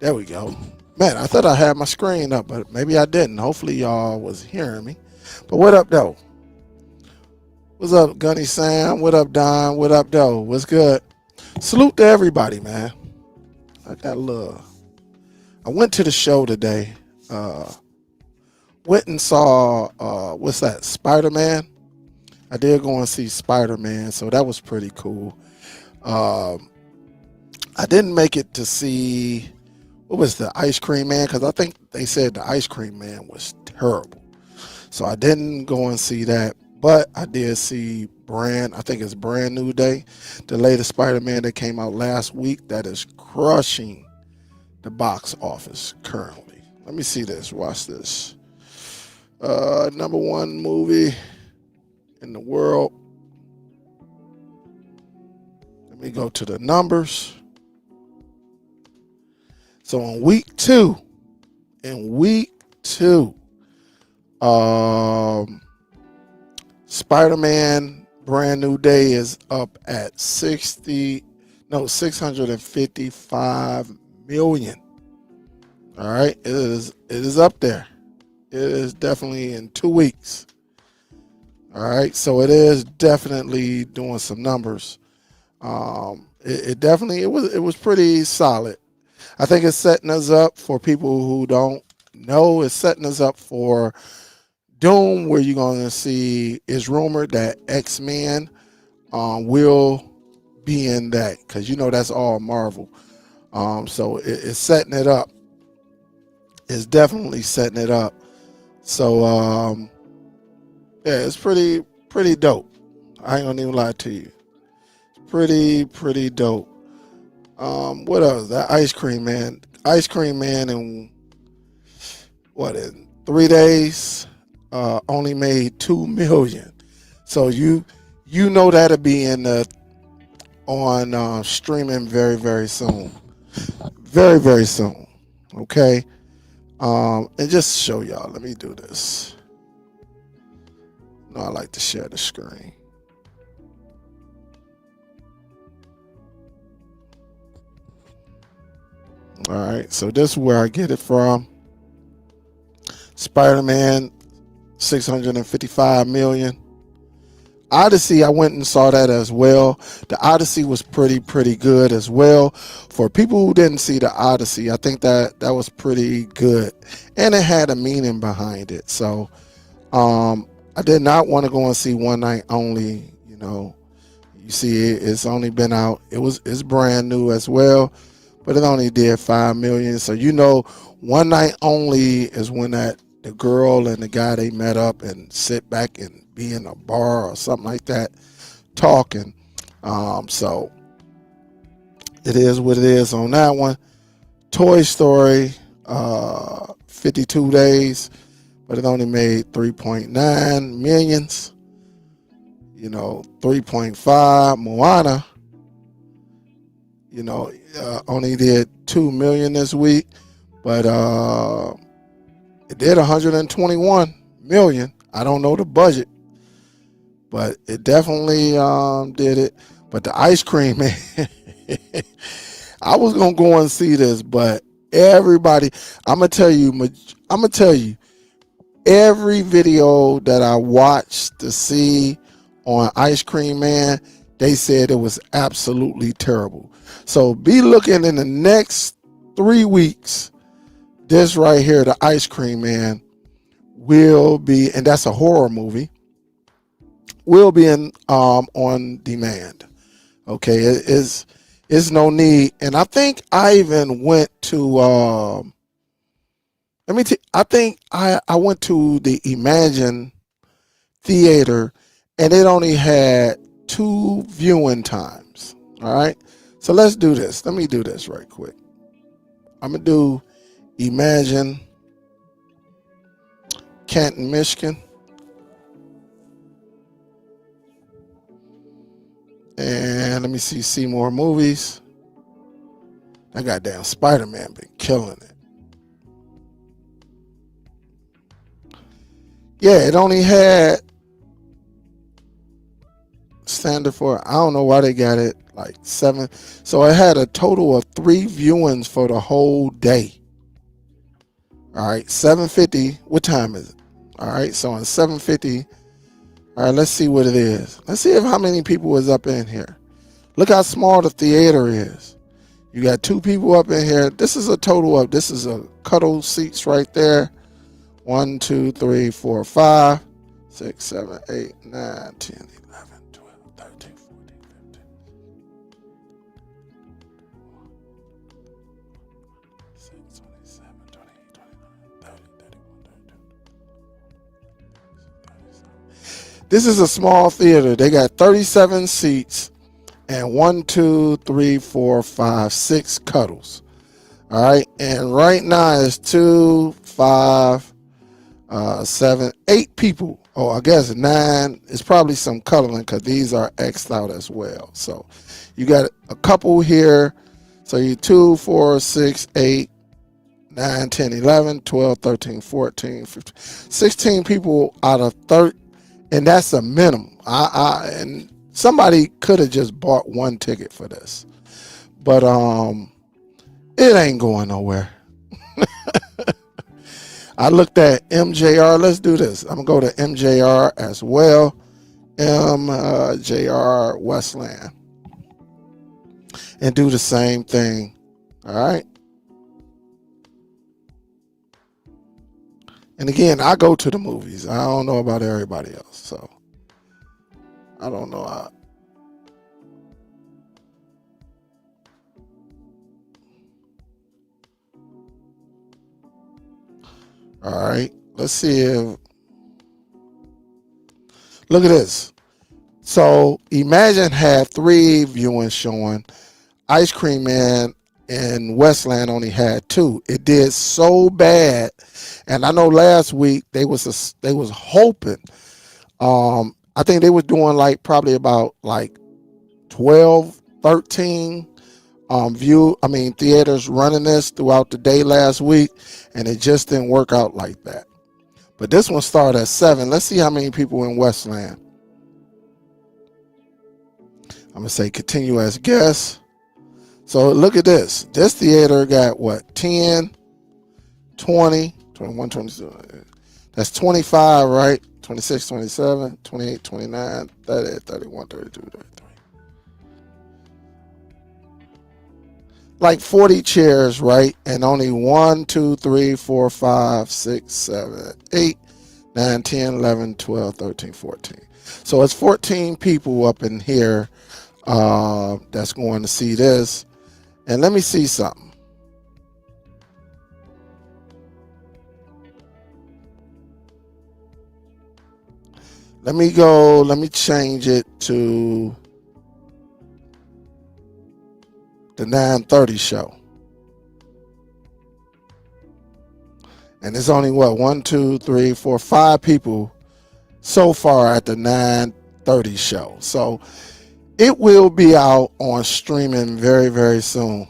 There we go. Man, I thought I had my screen up, but maybe I didn't. Hopefully y'all was hearing me. But what up, though? What's up, Gunny Sam? What up, Don? What up, though? What's good? Salute to everybody, man. I got a little. I went to the show today. Uh, Went and saw what's that? Spider Man. I did go and see Spider Man, so that was pretty cool. Um, I didn't make it to see what was the Ice Cream Man because I think they said the Ice Cream Man was terrible. So I didn't go and see that, but I did see Brand. I think it's Brand New Day, the latest Spider Man that came out last week. That is crushing the box office currently. Let me see this. Watch this. Number one movie in the world. Let me go to the numbers. So in week two, Spider-Man Brand New Day is up at 655 million. All right, it is up there. It is definitely in 2 weeks. All right, so it is definitely doing some numbers. It was pretty solid. I think it's setting us up for people who don't know. It's setting us up for Doom, where you're going to see. It's rumored that X-Men will be in that because that's all Marvel. So it's setting it up. It's definitely setting it up. So yeah, it's pretty dope. I ain't gonna even lie to you. Pretty dope. What else? That Ice Cream Man. Ice Cream Man in 3 days only made 2 million. So you know that'll be in the on streaming very soon. Very soon. Okay. And just show y'all. Let me do this. No, I like to share the screen. All right, so this is where I get it from. Spider-Man, 655 million. Odyssey, I went and saw that as well. The Odyssey was pretty good as well. For people who didn't see the Odyssey, I think that was pretty good, and it had a meaning behind it. So, I did not want to go and see One Night Only. You see, it's only been out. It's brand new as well, but it only did 5 million. So One Night Only is when the girl and the guy they met up and sit back and be in a bar or something like that talking. So it is what it is on that one. Toy Story, 52 days, but it only made 3.9 millions. 3.5. Moana, only did 2 million this week, but it did 121 million. I don't know the budget, but it definitely did it. But the Ice Cream Man, I was gonna go and see this, but everybody, I'm gonna tell you, every video that I watched to see on Ice Cream Man, they said it was absolutely terrible. So be looking in the next 3 weeks. This right here, the Ice Cream Man, will be, and that's a horror movie, will be in on demand. Okay, it's no need. And I think I even went to I think I went to the Imagine Theater, and it only had 2 viewing times. All right, so let's do this. Let me do this right quick. I'm gonna do Imagine Canton, Michigan. And let me see more movies. That goddamn Spider-Man been killing it. Yeah, it only had standard for it. I don't know why they got it like 7. So it had a total of 3 viewings for the whole day. All right, 7:50. What time is it? All right, so on 7:50. All right, let's see what it is. Let's see if how many people was up in here. Look how small the theater is. You got 2 people up in here. This is a total of, this is a cuddle seats right there. 1, 2, 3, 4, 5, 6, 7, 8, 9, 10, 11, 12, 13, 14, 15, 16, 27, 28, 29, 30, 31, 32. This is a small theater. They got 37 seats and 1, 2, 3, 4, 5, 6 cuddles. All right. And right now it's 2, 5, 7, 8 people. Oh, I guess 9. It's probably some cuddling because these are X'd out as well. So you got a couple here. So you 2, 4, 6, 8, 9, 10, 11, 12, 13, 14, 15, 16 people out of 30. And that's a minimum. And somebody could have just bought 1 ticket for this. But it ain't going nowhere. I looked at MJR. Let's do this. I'm going to go to MJR as well. MJR Westland. And do the same thing. All right. And again, I go to the movies. I don't know about everybody else. So I don't know. All right, let's see if, look at this. So imagine had 3 viewings showing. Ice Cream Man and Westland only had 2. It did so bad, and I know last week they was hoping. I think they was doing like probably about like 12, 13 theaters running this throughout the day last week, and it just didn't work out like that. But this one started at 7. Let's see how many people in Westland. I'm gonna say continue as guest. So look at this. This theater got what? 10, 20, 21, 22. That's 25, right? 26, 27, 28, 29, 30, 31, 32, 33. Like 40 chairs, right? And only 1, 2, 3, 4, 5, 6, 7, 8, 9, 10, 11, 12, 13, 14. So it's 14 people up in here that's going to see this. And let me see something. Let me change it to the 9:30 show. And it's only what, 1, 2, 3, 4, 5 people so far at the 9:30 show. So it will be out on streaming very, very soon.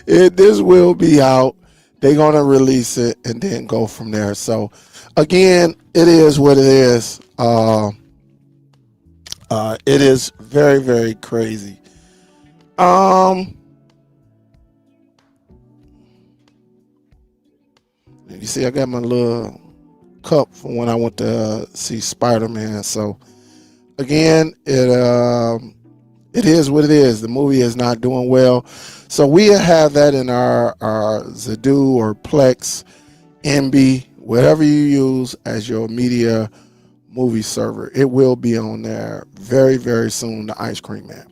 This will be out. They're going to release it and then go from there. So again, it is what it is. It is very, very crazy. You see, I got my little cup from when I went to see Spider-Man. So again, it is what it is. The movie is not doing well. So we have that in our Zadu or Plex, MB, whatever you use as your media movie server. It will be on there very, very soon, the Ice Cream Man.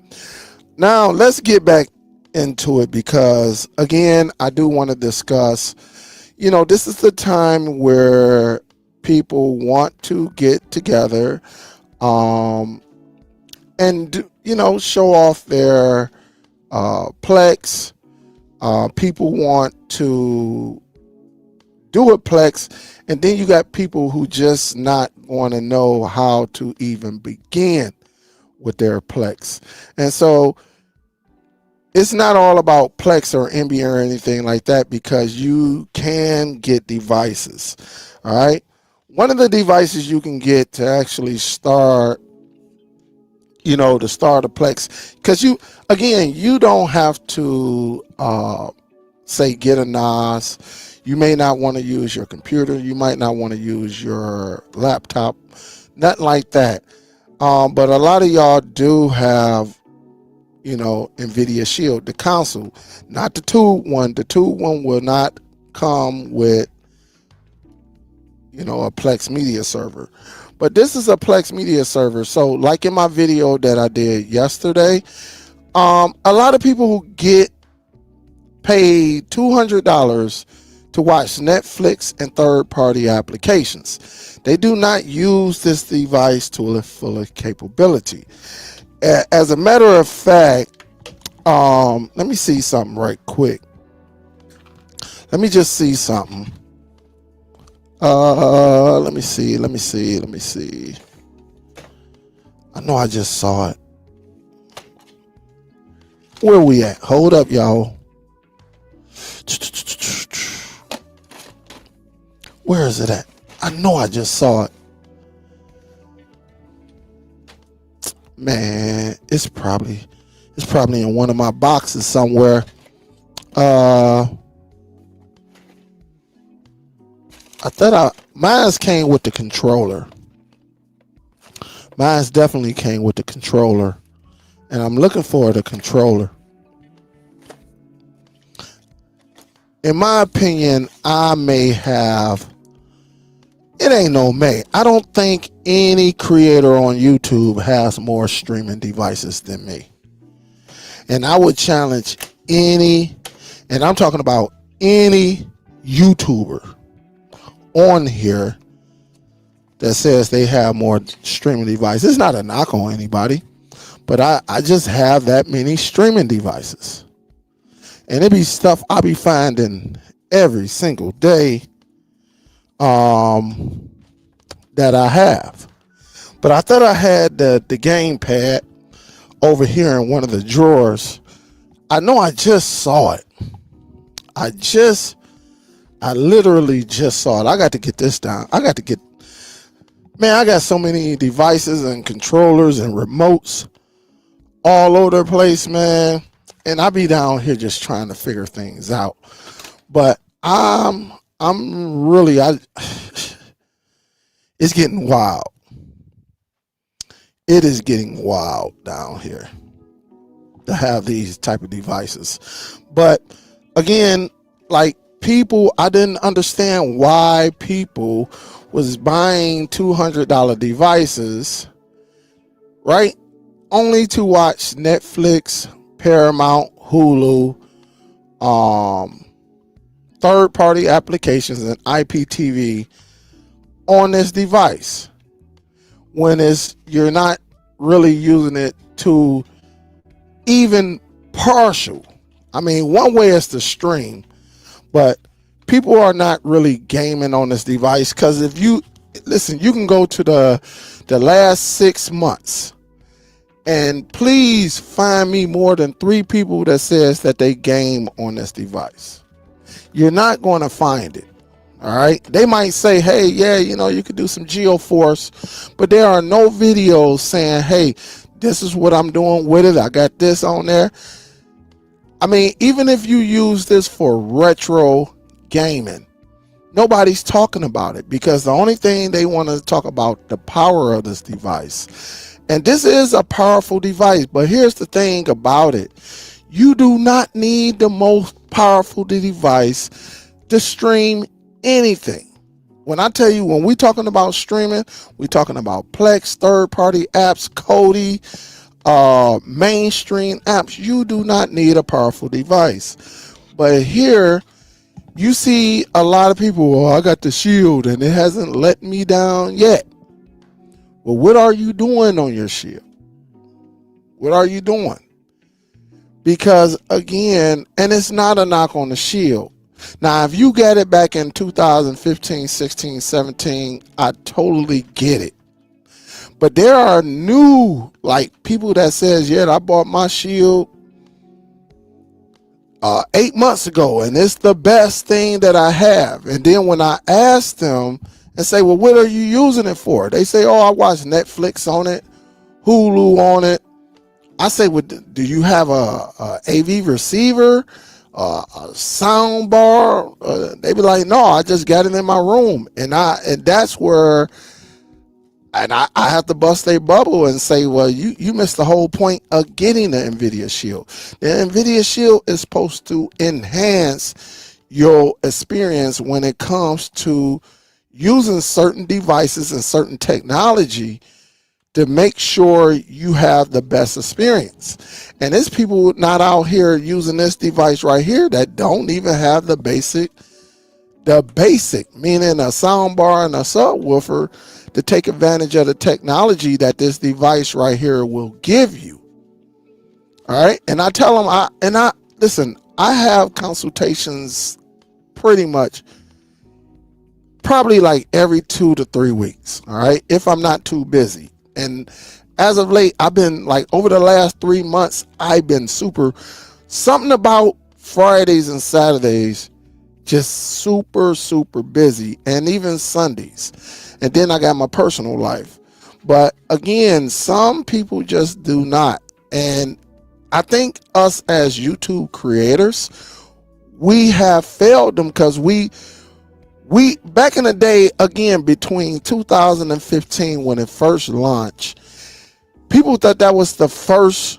Now, let's get back into it because, again, I do want to discuss, this is the time where people want to get together and, show off their Plex. People want to do a Plex, and then you got people who just not want to know how to even begin with their Plex. And so it's not all about Plex or MB or anything like that, because you can get devices. All right. one of the devices you can get to actually start, to start a Plex, because you don't have to say get a NAS. You may not want to use your computer. You might not want to use your laptop. Nothing like that. But a lot of y'all do have, NVIDIA Shield, the console, not the tube one. The tube one will not come with, a Plex media server. But this is a Plex media server. So like in my video that I did yesterday, a lot of people who get paid $200 to watch Netflix and third-party applications, they do not use this device to its full capability. As a matter of fact, let me see something right quick. Let me just see something. Let me see. I know I just saw it. Where we at? Hold up, y'all. Where is it at? I know I just saw it. Man, it's probably in one of my boxes somewhere. I thought mine's came with the controller. Mine's definitely came with the controller. And I'm looking for the controller. In my opinion, I don't think any creator on YouTube has more streaming devices than me. And I would challenge and I'm talking about any YouTuber on here that says they have more streaming devices. It's not a knock on anybody, but I just have that many streaming devices. And it be stuff I be finding every single day that I have. But I thought I had the gamepad over here in one of the drawers. I know I just saw it. I literally just saw it. I got to get this down. I got so many devices and controllers and remotes all over the place, man. And I be down here just trying to figure things out. But it's getting wild. It is getting wild down here to have these type of devices. But again, like, I didn't understand why people was buying $200 devices, right? Only to watch Netflix, Paramount, Hulu, third-party applications and IPTV on this device, when you're not really using it to even partial. I mean, one way is to stream, but people are not really gaming on this device, because if you listen, you can go to the last 6 months and please find me more than 3 people that says that they game on this device. You're not going to find it. All right. They might say, hey, yeah, you could do some GeoForce, but there are no videos saying, hey, this is what I'm doing with it. I got this on there. I mean, even if you use this for retro gaming, nobody's talking about it, because the only thing they want to talk about the power of this device. And this is a powerful device, but here's the thing about it. You do not need the most powerful device to stream anything. When I tell you, when we're talking about streaming, we're talking about Plex, third-party apps, Kodi, mainstream apps. You do not need a powerful device. But here you see a lot of people, I got the Shield and it hasn't let me down yet. Well, what are you doing on your Shield? What are you doing? Because again, and it's not a knock on the Shield. Now, if you got it back in 2015, 16, 17, I totally get it. But there are new, people that says, yeah, I bought my Shield 8 months ago and it's the best thing that I have. And then when I asked them and say, well, what are you using it for? They say, oh, I watch Netflix on it, Hulu on it. I say, well, do you have a AV receiver, a sound bar? They be like, no, I just got it in my room. And that's where, and I have to bust their bubble and say, well, you missed the whole point of getting the NVIDIA Shield. The NVIDIA Shield is supposed to enhance your experience when it comes to using certain devices and certain technology to make sure you have the best experience. And there's people not out here using this device right here that don't even have the basic, meaning a sound bar and a subwoofer to take advantage of the technology that this device right here will give you. All right. And I tell them, listen, I have consultations pretty much probably like every 2 to 3 weeks. All right. If I'm not too busy. And as of late, I've been like over the last 3 months, I've been something about Fridays and Saturdays, just super busy, and even Sundays. And then I got my personal life. But again, some people just do not. And I think us as YouTube creators, we have failed them because we back in the day, again, between 2015 when it first launched, people thought that was the first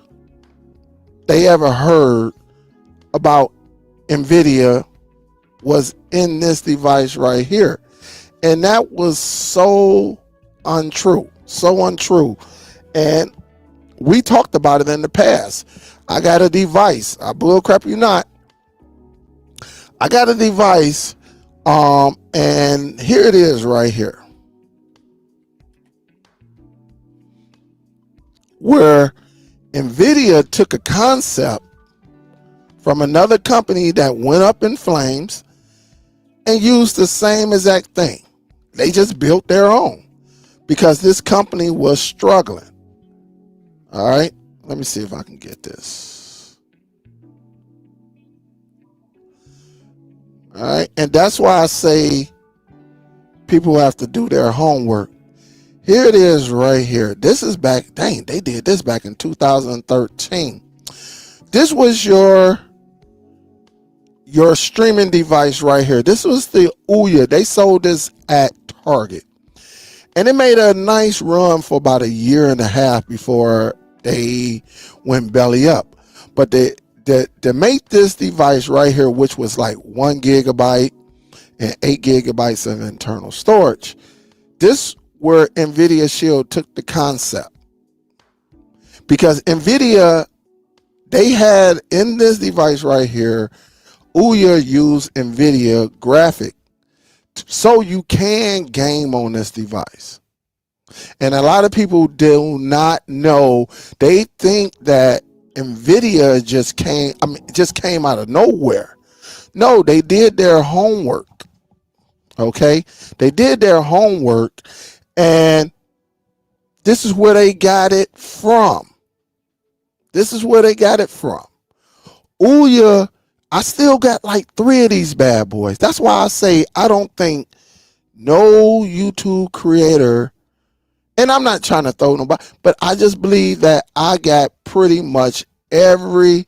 they ever heard about NVIDIA was in this device right here. And that was so untrue. And we talked about it in the past. I got a device. I bullcrap you not. I got a device. And here it is right here, where NVIDIA took a concept from another company that went up in flames and used the same exact thing. They just built their own because this company was struggling. All right, let me see if I can get this. All right. And that's why I say people have to do their homework. Here it is right here. This is back. Dang, they did this back in 2013. This was your streaming device right here. This was the Ouya. They sold this at Target. And it made a nice run for about 1.5 years before they went belly up. But to make this device right here, which was like 1 gigabyte and 8 gigabytes of internal storage, this where NVIDIA Shield took the concept. Because NVIDIA, they had in this device right here, Ouya used NVIDIA graphic. So you can game on this device. And a lot of people do not know. They think that NVIDIA just came out of nowhere. No, they did their homework. Okay? They did their homework, and this is where they got it from. Ouya, I still got like 3 of these bad boys. That's why I say I don't think no YouTube creator, and I'm not trying to throw nobody, but I just believe that I got pretty much every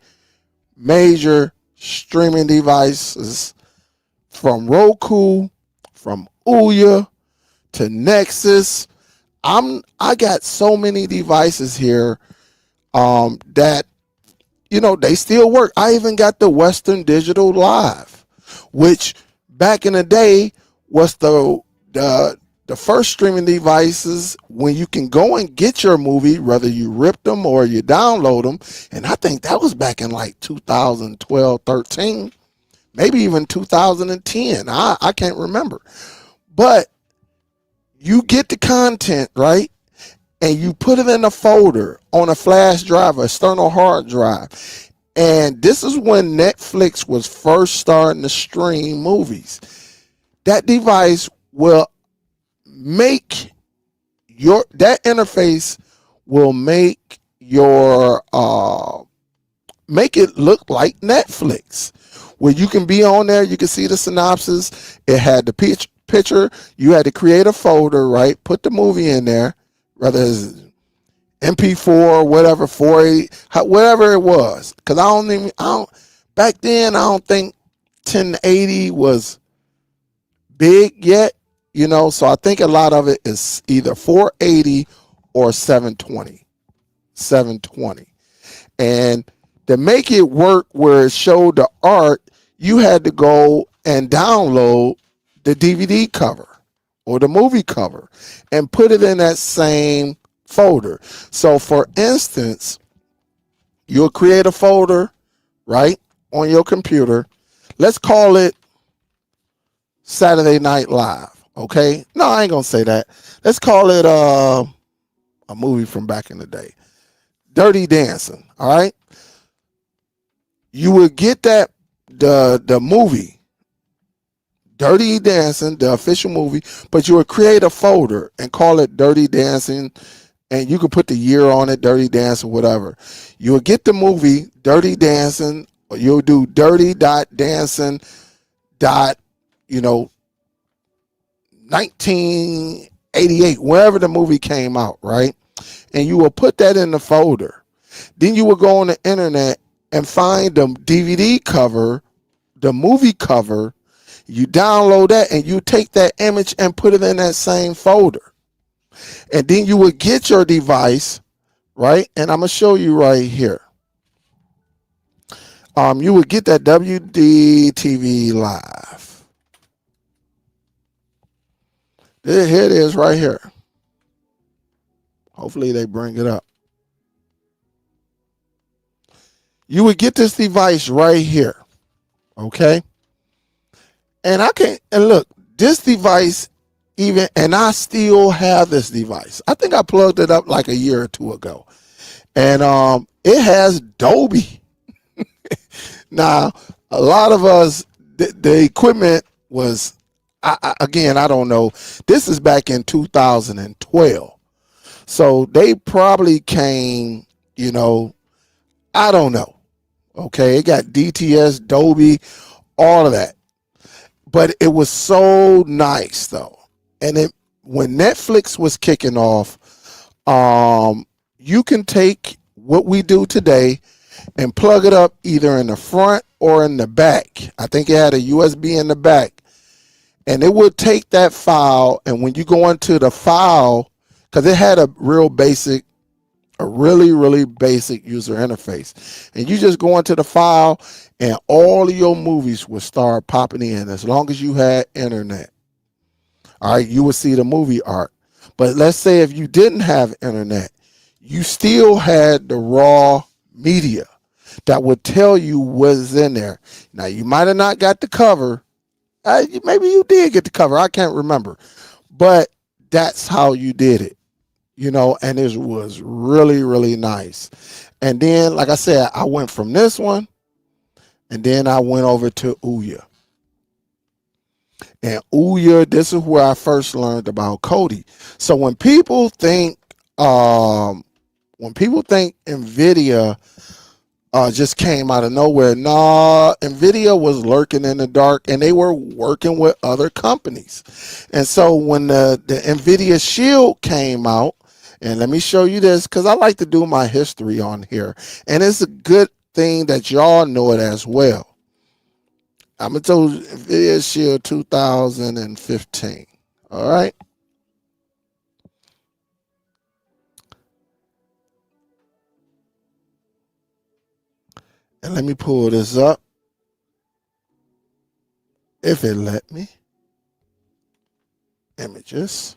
major streaming devices from Roku, from Ouya to Nexus. I got so many devices here that, they still work. I even got the Western Digital Live, which back in the day was the first streaming devices when you can go and get your movie, whether you rip them or you download them. And I think that was back in like 2012, 13, maybe even 2010. I can't remember. But you get the content, right? And you put it in a folder on a flash drive, an external hard drive. And this is when Netflix was first starting to stream movies. That device will make that interface will make it look like Netflix, where you can be on there, you can see the synopsis. It had the picture, you had to create a folder, right? Put the movie in there, whether it's MP4, whatever, 480, whatever it was. Because back then, I don't think 1080 was big yet, so I think a lot of it is either 480 or 720. 720. And to make it work where it showed the art, you had to go and download the DVD cover or the movie cover and put it in that same folder. So for instance, you'll create a folder, right, on your computer. Let's call it Saturday Night Live. Okay? No, I ain't gonna say that. Let's call it a movie from back in the day. Dirty Dancing. All right? You would get that the movie Dirty Dancing, the official movie, but you would create a folder and call it Dirty Dancing, and you could put the year on it, Dirty Dancing, whatever. You would get the movie Dirty Dancing, or you'll do dirty.dancing. 1988, wherever the movie came out, right? And you will put that in the folder. Then you will go on the internet and find the DVD cover, the movie cover. You download that and you take that image and put it in that same folder. And then you would get your device, right? And I'm going to show you right here. You would get that WD-TV Live. Here it is right here. Hopefully they bring it up. You would get this device right here, okay? And look, this device and I still have this device. I think I plugged it up like a year or two ago. And it has Dolby. Now, a lot of us, the equipment was, I don't know. This is back in 2012. So they probably came, I don't know. Okay, it got DTS, Dolby, all of that. But it was so nice though. And when Netflix was kicking off, you can take what we do today and plug it up either in the front or in the back. I think it had a USB in the back. And it would take that file, and when you go into the file, because it had a really, really basic user interface. And you just go into the file and all of your movies will start popping in as long as you had internet. All right, you will see the movie art. But let's say if you didn't have internet, you still had the raw media that would tell you what's in there. Now, you might have not got the cover. Maybe you did get the cover. I can't remember. But that's how you did it. And it was really, really nice. And then, like I said, I went from this one, and then I went over to Ouya. And Ouya, this is where I first learned about Kodi. So when people think NVIDIA just came out of nowhere, nah, NVIDIA was lurking in the dark, and they were working with other companies. And so when the NVIDIA Shield came out, and let me show you this, because I like to do my history on here. And it's a good thing that y'all know it as well. I'm going to tell you NVIDIA Shield 2015. All right. And let me pull this up. If it let me. Images.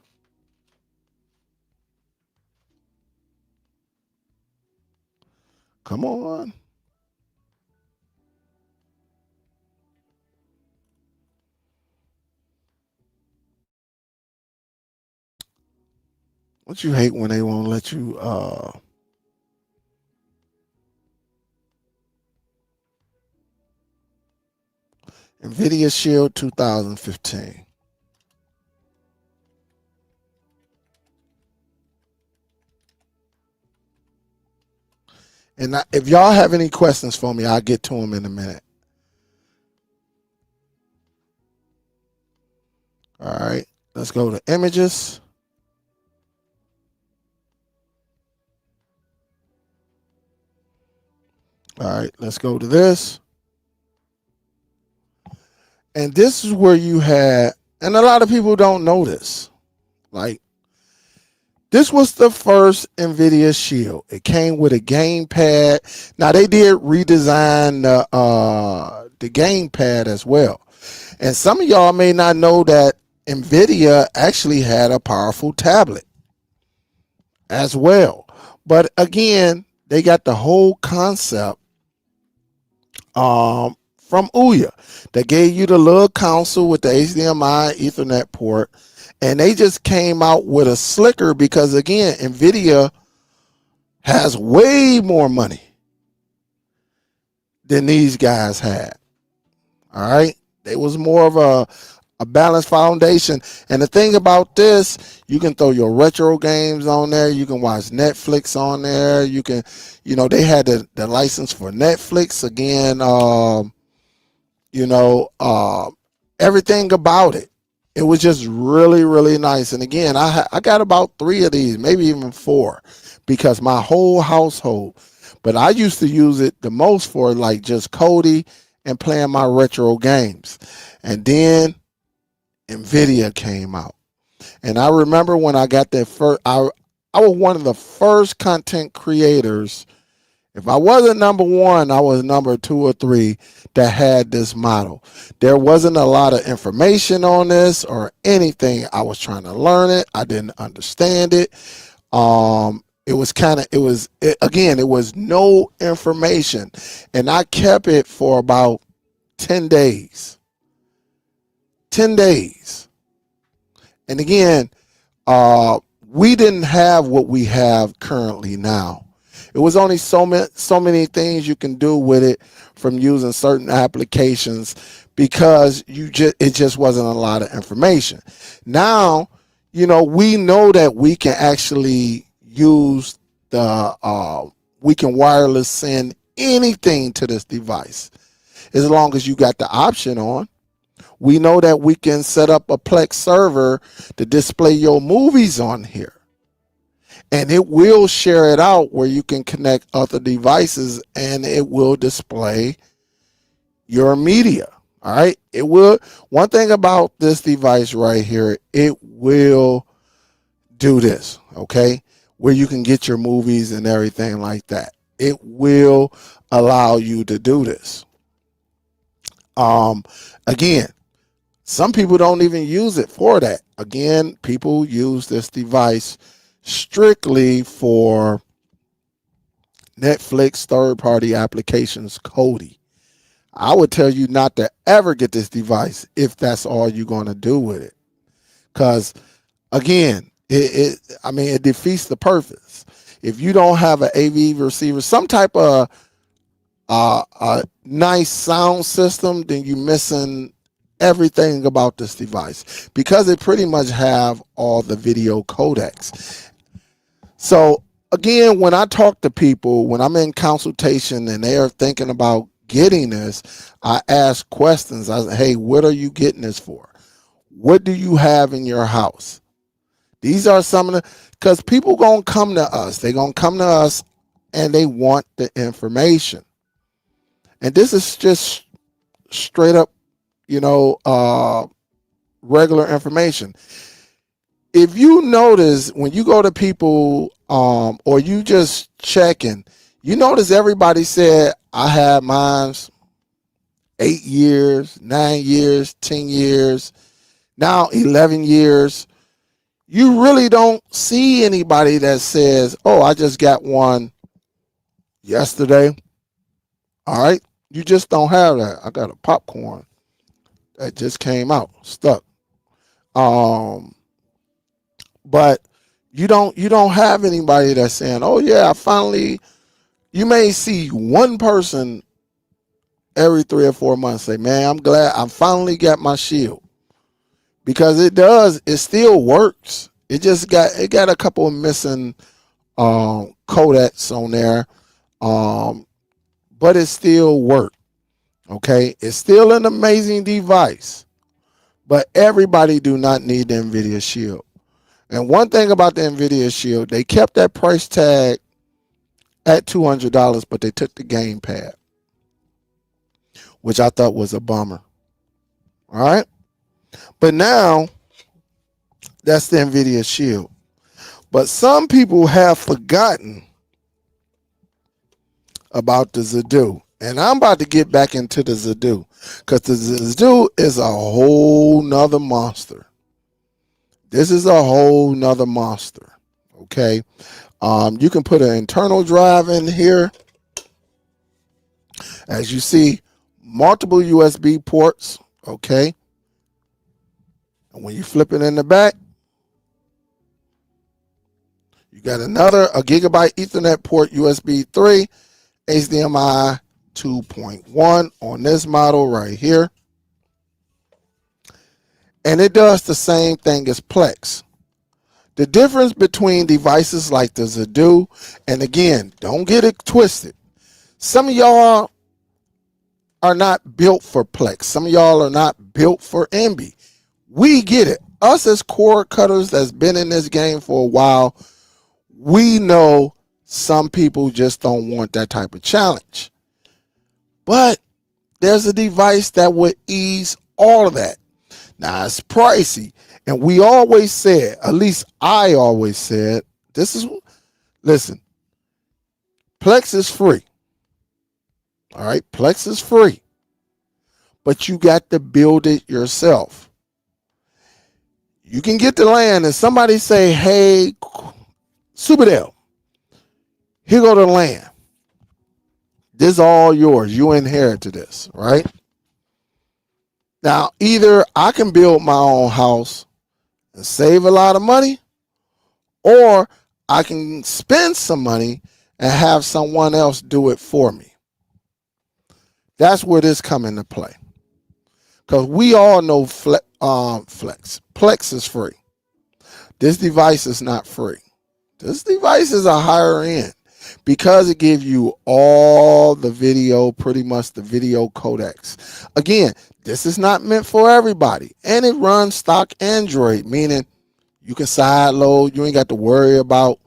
Come on. What you hate when they won't let you NVIDIA Shield 2015. And if y'all have any questions for me, I'll get to them in a minute. All right, let's go to images. All right, let's go to this. And this is where you had, and a lot of people don't know this. Like, this was the first NVIDIA Shield. It came with a gamepad. Now they did redesign the gamepad as well. And some of y'all may not know that NVIDIA actually had a powerful tablet as well. But again, they got the whole concept from Ouya. They gave you the little console with the HDMI Ethernet port, and they just came out with a slicker because again, NVIDIA has way more money than these guys had. All right, it was more of a balanced foundation. And the thing about this, you can throw your retro games on there. You can watch Netflix on there. You can, they had the license for Netflix again. Everything about it. It was just really, really nice. And again, I got about 3 of these, maybe even 4, because my whole household. But I used to use it the most for like just coding and playing my retro games. And then NVIDIA came out. And I remember when I got that first, I was one of the first content creators. If I wasn't number 1, I was number 2 or 3 that had this model. There wasn't a lot of information on this or anything. I was trying to learn it. I didn't understand it. It was no information. And I kept it for about 10 days. 10 days. And again, we didn't have what we have currently now. It was only so many things you can do with it from using certain applications because it just wasn't a lot of information. Now, we know that we can actually use we can wireless send anything to this device as long as you got the option on. We know that we can set up a Plex server to display your movies on here. And it will share it out where you can connect other devices and it will display your media. All right. It will. One thing about this device right here, it will do this. Okay. Where you can get your movies and everything like that. It will allow you to do this. Again, some people don't even use it for that. Again, people use this device strictly for Netflix third-party applications coding. I would tell you not to ever get this device if that's all you're going to do with it. Because, again, it defeats the purpose. If you don't have an AV receiver, some type of a nice sound system, then you're missing everything about this device because it pretty much have all the video codecs. So again, when I talk to people, when I'm in consultation and they are thinking about getting this, I ask questions. I say, hey, what are you getting this for? What do you have in your house? These are some of the, because people going to come to us. They're going to come to us and they want the information. And this is just straight up, regular information. If you notice when you go to people or you just checking, you notice everybody said, I had mine's 8 years, 9 years, 10 years, now 11 years. You really don't see anybody that says, oh, I just got one yesterday. All right. You just don't have that. I got a popcorn that just came out, stuck. But you don't have anybody that's saying, oh yeah, you may see one person every 3 or 4 months say, man, I'm glad I finally got my Shield. Because it still works. It got a couple of missing codecs on there. But it still works. Okay, it's still an amazing device, But everybody do not need the NVIDIA Shield. And one thing about the NVIDIA Shield, they kept that price tag at $200, but they took the gamepad, which I thought was a bummer. All right? But now, that's the NVIDIA Shield. But some people have forgotten about the Zadu. And I'm about to get back into the Zadu, because the Zadu is a whole nother monster. This is a whole nother monster. Okay. You can put an internal drive in here. As you see, multiple USB ports. Okay. And when you flip it in the back, you got a gigabyte Ethernet port, USB 3, HDMI 2.1 on this model right here. And it does the same thing as Plex. The difference between devices like the Zadu, and again, don't get it twisted. Some of y'all are not built for Plex. Some of y'all are not built for NB. We get it. Us as cord cutters that's been in this game for a while, we know some people just don't want that type of challenge. But there's a device that would ease all of that. Now, it's pricey. And we always said, at least I always said, listen, Plex is free. All right, Plex is free. But you got to build it yourself. You can get the land and somebody say, hey, Superdell, here go the land. This is all yours. You inherited this, right? Now, either I can build my own house and save a lot of money, or I can spend some money and have someone else do it for me. That's where this come into play. Because we all know Plex is free. This device is not free. This device is a higher end because it gives you all the video, pretty much the video codecs. Again, this is not meant for everybody. And it runs stock Android, meaning you can side load. You ain't got to worry about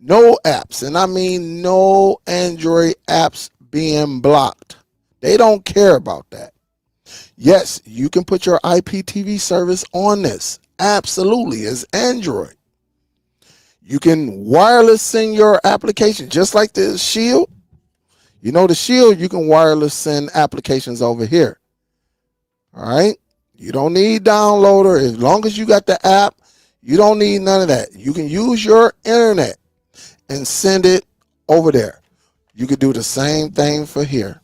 no apps. And I mean no Android apps being blocked. They don't care about that. Yes, you can put your IPTV service on this. Absolutely, it's Android. You can wireless send your application, just like the Shield. You know the Shield, you can wireless send applications over here. All right? You don't need downloader. As long as you got the app, you don't need none of that. You can use your internet and send it over there. You could do the same thing for here.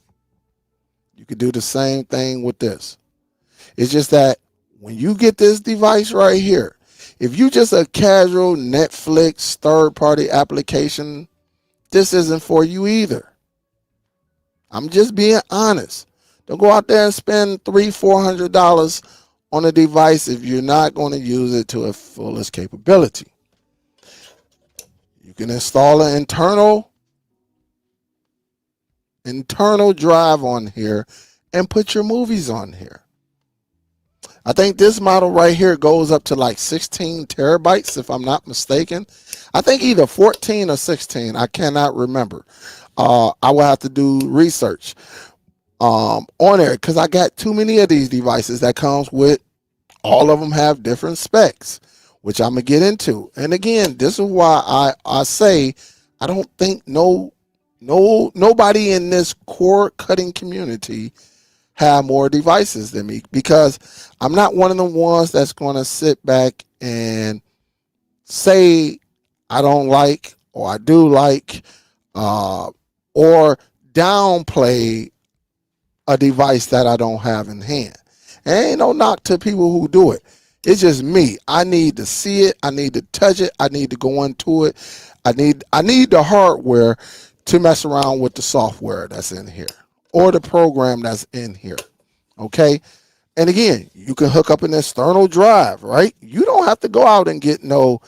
You could do the same thing with this. It's just that when you get this device right here, if you just a casual Netflix third-party application, this isn't for you either. I'm just being honest. Don't go out there and spend $300-$400 on a device if you're not going to use it to its fullest capability. You can install an internal drive on here and put your movies on here. I think this model right here goes up to like 16 terabytes, if I'm not mistaken. I think either 14 or 16. I cannot remember. I will have to do research on there because I got too many of these devices that comes with. All of them have different specs, which I'm going to get into. And again, this is why I say I don't think nobody in this cord cutting community have more devices than me, because I'm not one of the ones that's going to sit back and say I don't like or I do like or downplay a device that I don't have in hand. And ain't no knock to people who do it. It's just me. I need to see it. I need to touch it. I need to go into it. I need the hardware to mess around with the software that's in here or the program that's in here. Okay. And again, you can hook up an external drive, right? You don't have to go out and get and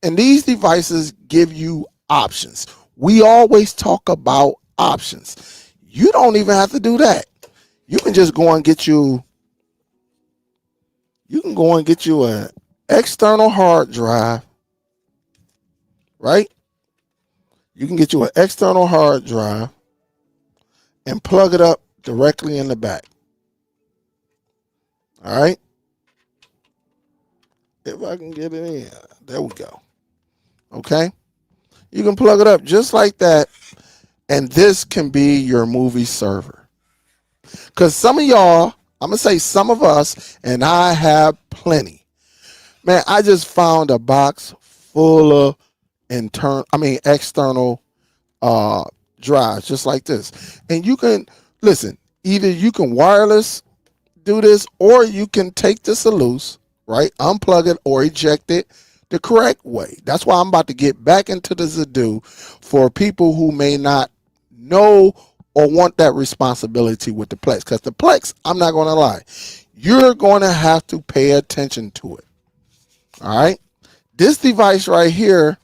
these devices give you options. We always talk about options. You don't even have to do that. You can just go and get you You can go and get you an external hard drive, right? You can get you an external hard drive and plug it up directly in the back. All right? If I can get it in. There we go. Okay? You can plug it up just like that, and this can be your movie server. Because some of y'all, I'm going to say some of us, and I have plenty. Man, I just found a box full of external drives just like this. And you can, listen, either you can wireless do this, or you can take this loose, right? Unplug it or eject it the correct way. That's why I'm about to get back into the Zadoo for people who may not know or want that responsibility with the Plex. Because the Plex, I'm not going to lie, you're going to have to pay attention to it. All right? This device right here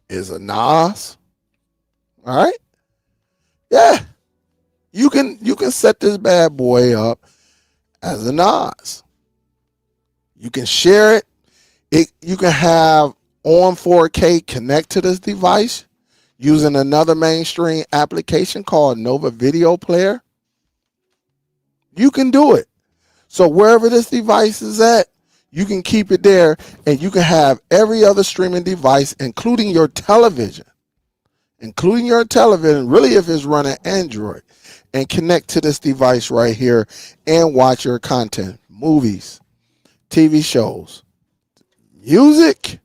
is a NAS. All right? Yeah. You can set this bad boy up as a NAS. You can share it. You can have on 4K connect to this device using another mainstream application called Nova Video Player. You can do it. So wherever this device is at, you can keep it there, and you can have every other streaming device, including your television, really if it's running Android, and connect to this device right here and watch your content, movies, TV shows, music,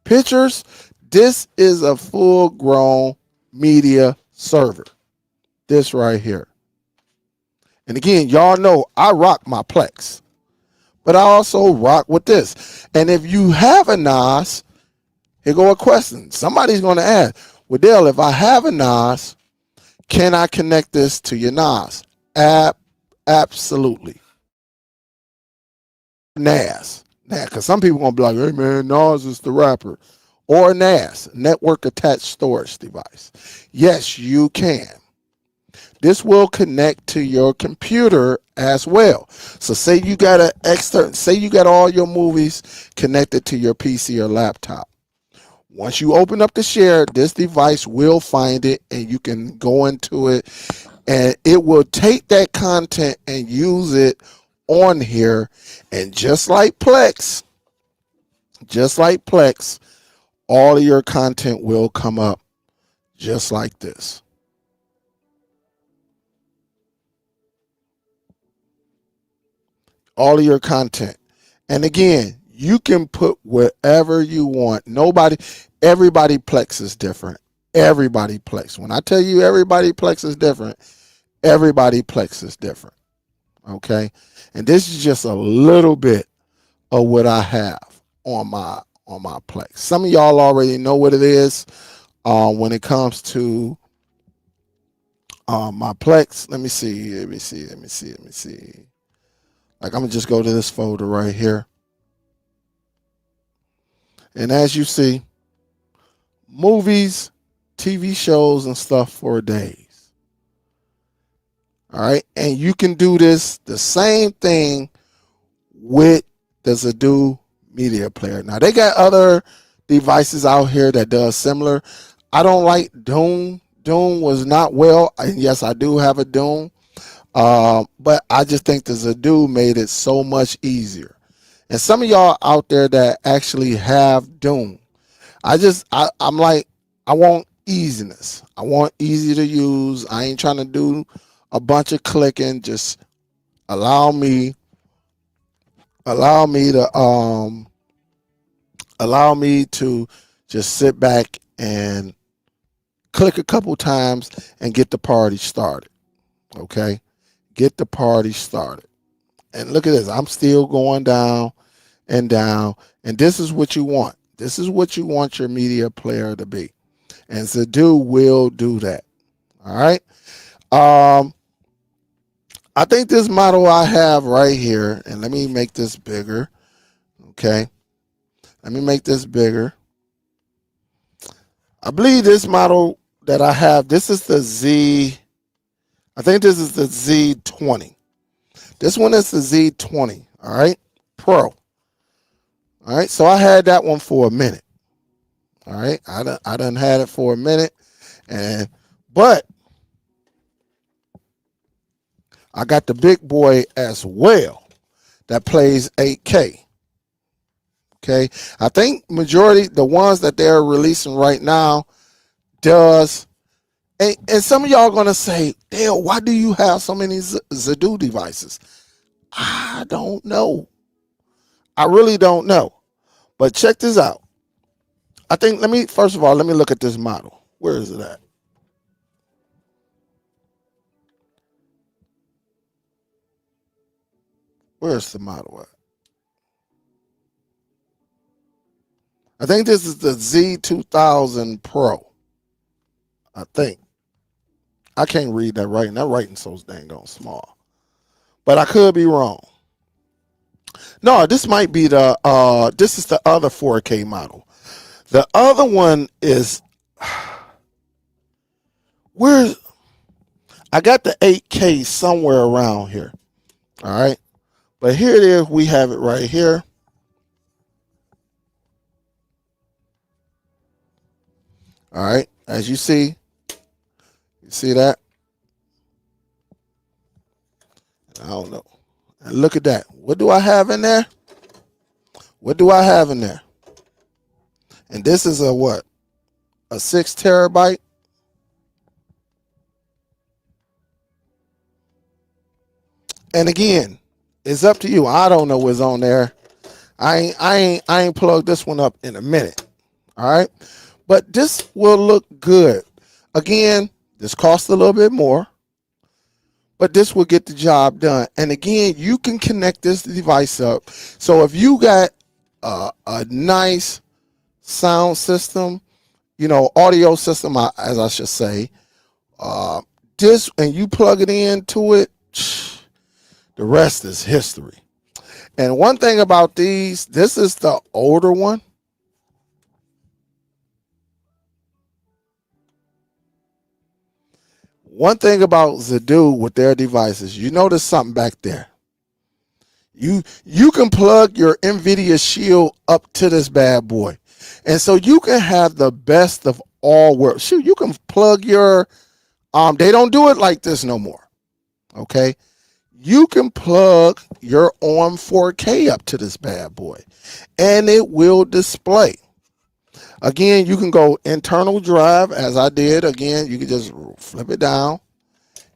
pictures. This is a full-grown media server. This right here. And again, y'all know I rock my Plex, but I also rock with this. And if you have a NAS, here go a question. Somebody's going to ask, well, Dale, if I have a NAS, can I connect this to your NAS? Absolutely. NAS. Because some people are going to be like, hey, man, NAS is the rapper. Or NAS, network attached storage device. Yes, you can. This will connect to your computer as well. So say you got all your movies connected to your PC or laptop. Once you open up the share, this device will find it, and you can go into it, and it will take that content and use it on here. And just like Plex, all of your content will come up just like this. All of your content. And again, you can put whatever you want. Everybody Plex is different. Everybody Plex. When I tell you everybody Plex is different, everybody Plex is different. Okay? And this is just a little bit of what I have on my Plex. Some of y'all already know what it is when it comes to my Plex. Let me see. Like, I'm going to just go to this folder right here. And as you see, movies, TV shows, and stuff for days. All right. And you can do this, the same thing with the Zadoo media player. Now, they got other devices out here that does similar. I don't like Doom. Doom was not well. And yes, I do have a Doom. But I just think the Zadoo made it so much easier. And some of y'all out there that actually have Doom, I'm like, I want easiness. I want easy to use. I ain't trying to do a bunch of clicking. Just allow me to just sit back and click a couple times and get the party started. Okay? Get the party started. And look at this. I'm still going down and down. And this is what you want. This is what you want your media player to be. And Zadoo will do that. All right. I think this model I have right here, and let me make this bigger. Okay. Let me make this bigger. I believe this model that I have, this is the Z. I think this is the Z20. This one is the Z20. All right. Pro. All right, so I had that one for a minute. All right, I done had it for a minute, but I got the big boy as well that plays 8K. Okay, I think majority the ones that they're releasing right now does, and some of y'all gonna say, Dale, why do you have so many Zadu devices? I don't know. I really don't know. But check this out. I think first of all, let me look at this model. Where is it at? Where's the model at? I think this is the Z2000 Pro. I think. I can't read that writing. That writing's so dang on small. But I could be wrong. No, this might be this is the other 4K model. The other one is where I got the 8K somewhere around here. All right. But here it is. We have it right here. All right. As you see that? I don't know. And look at that. What do I have in there? What do I have in there? And this is a what? A 6 terabyte? And again, it's up to you. I don't know what's on there. I ain't plugged this one up in a minute. All right. But this will look good. Again, this costs a little bit more, but this will get the job done. And again, you can connect this device up. So if you got a nice sound system, audio system, as I should say, this, and you plug it into it, the rest is history. And one thing about these, this is the older one. One thing about Zadu with their devices, you notice something back there. You can plug your NVIDIA Shield up to this bad boy. And so you can have the best of all worlds. Shoot, you can plug your, they don't do it like this no more. Okay. You can plug your ORM 4K up to this bad boy and it will display. Again, you can go internal drive as I did. Again, you can just flip it down,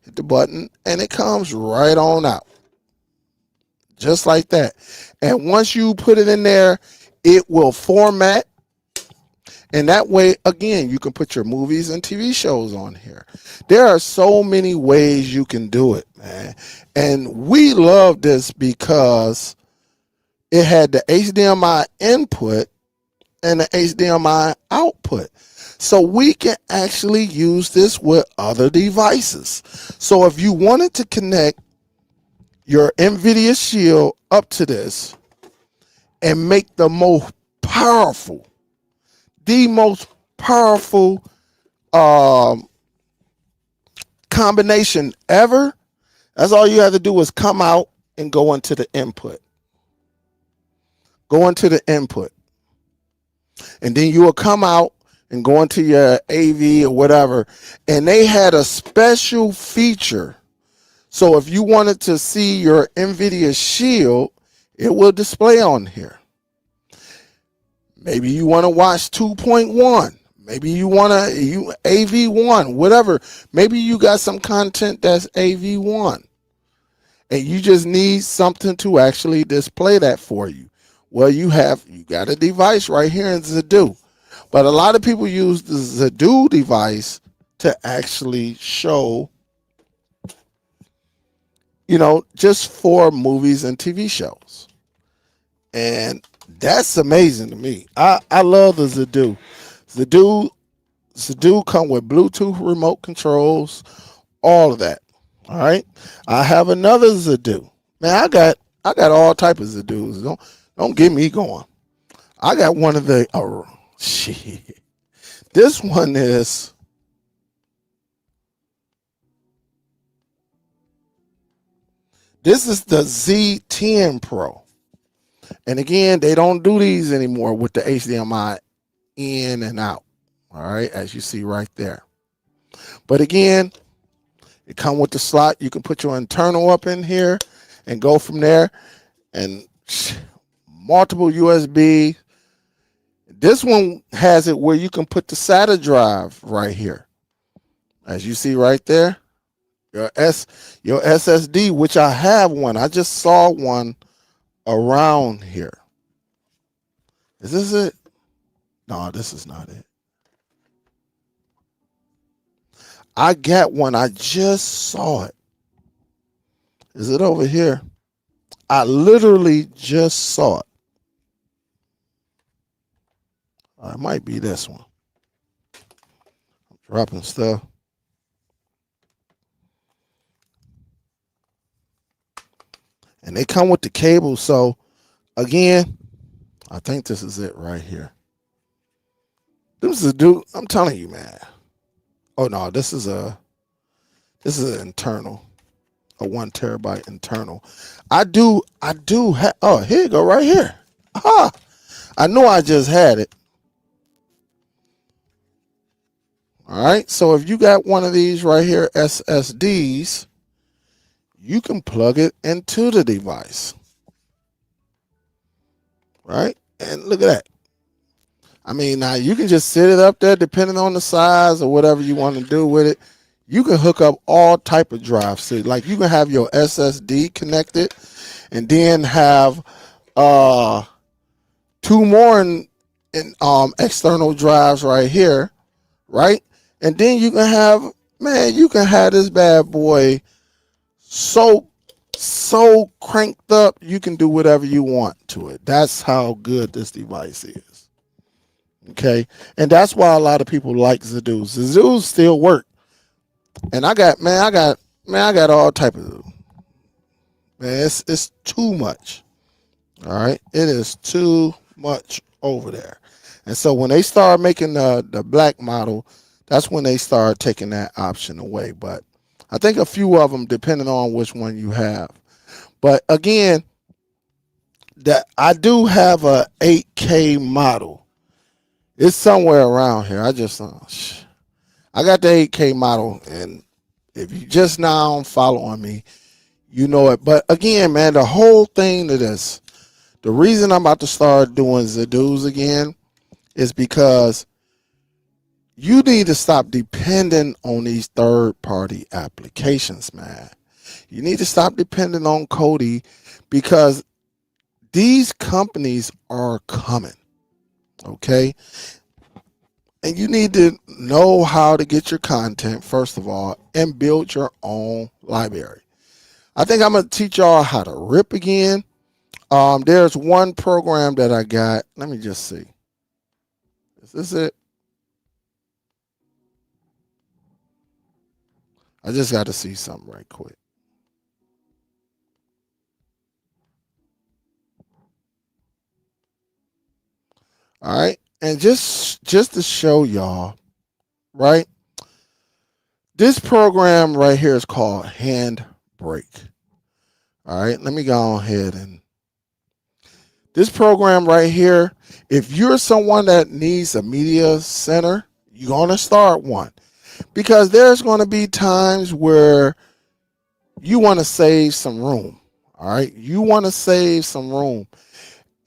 hit the button, and it comes right on out. Just like that. And once you put it in there, it will format. And that way, again, you can put your movies and TV shows on here. There are so many ways you can do it, man. And we love this because it had the HDMI input and the HDMI output. So we can actually use this with other devices. So if you wanted to connect your NVIDIA Shield up to this and make the most powerful combination ever, that's all you have to do is come out and go into the input. Go into the input. And then you will come out and go into your AV or whatever. And they had a special feature. So if you wanted to see your NVIDIA Shield, it will display on here. Maybe you want to watch 2.1. Maybe you want to AV1, whatever. Maybe you got some content that's AV1. And you just need something to actually display that for you. Well, you got a device right here in Zadu. But a lot of people use the Zadu device to actually show, just for movies and TV shows. And that's amazing to me. I love the Zadu. Zadu come with Bluetooth remote controls, all of that. All right. I have another Zadu. Man, I got all type of Zadus. Don't get me going. I got one of the shit. This one is the Z10 Pro. And again, they don't do these anymore with the HDMI in and out. All right, as you see right there. But again, it come with the slot. You can put your internal up in here and go from there. And multiple USB. This one has it where you can put the SATA drive right here. As you see right there. Your SSD, which I have one. I just saw one around here. Is this it? No, this is not it. I got one. I just saw it. Is it over here? I literally just saw it. It might be this one. I'm dropping stuff. And they come with the cable. So again, I think this is it right here. This is a dude. I'm telling you, man. Oh no, this is an internal, a 1 terabyte internal. I do have. Oh, here you go, right here. Aha! I knew I just had it. All right. So if you got one of these right here, SSDs, you can plug it into the device. Right? And look at that. I mean, now you can just sit it up there depending on the size or whatever you want to do with it. You can hook up all type of drives. So like you can have your SSD connected and then have 2 more in external drives right here, right? And then you can have, man, you can have this bad boy so cranked up, you can do whatever you want to it. That's how good this device is. Okay, and that's why a lot of people like Zadoos. Zadoos still work, and I got all type of, man. It's too much. All right, it is too much over there. And so when they start making the black model, that's when they start taking that option away. But I think a few of them, depending on which one you have. But again, that I do have a 8K model. It's somewhere around here. I got the 8K model, and if you just now following me, you know it. But again, man, the whole thing to this, the reason I'm about to start doing Zadoos again is because you need to stop depending on these third-party applications, man. You need to stop depending on Kodi because these companies are coming, okay? And you need to know how to get your content, first of all, and build your own library. I think I'm going to teach y'all how to rip again. There's one program that I got. Let me just see. Is this it? I just got to see something right quick. All right. And just to show y'all, right? This program right here is called Handbrake. All right. Let me go ahead and this program right here, if you're someone that needs a media center, you're going to start one because there's going to be times where you want to save some room. All right. You want to save some room.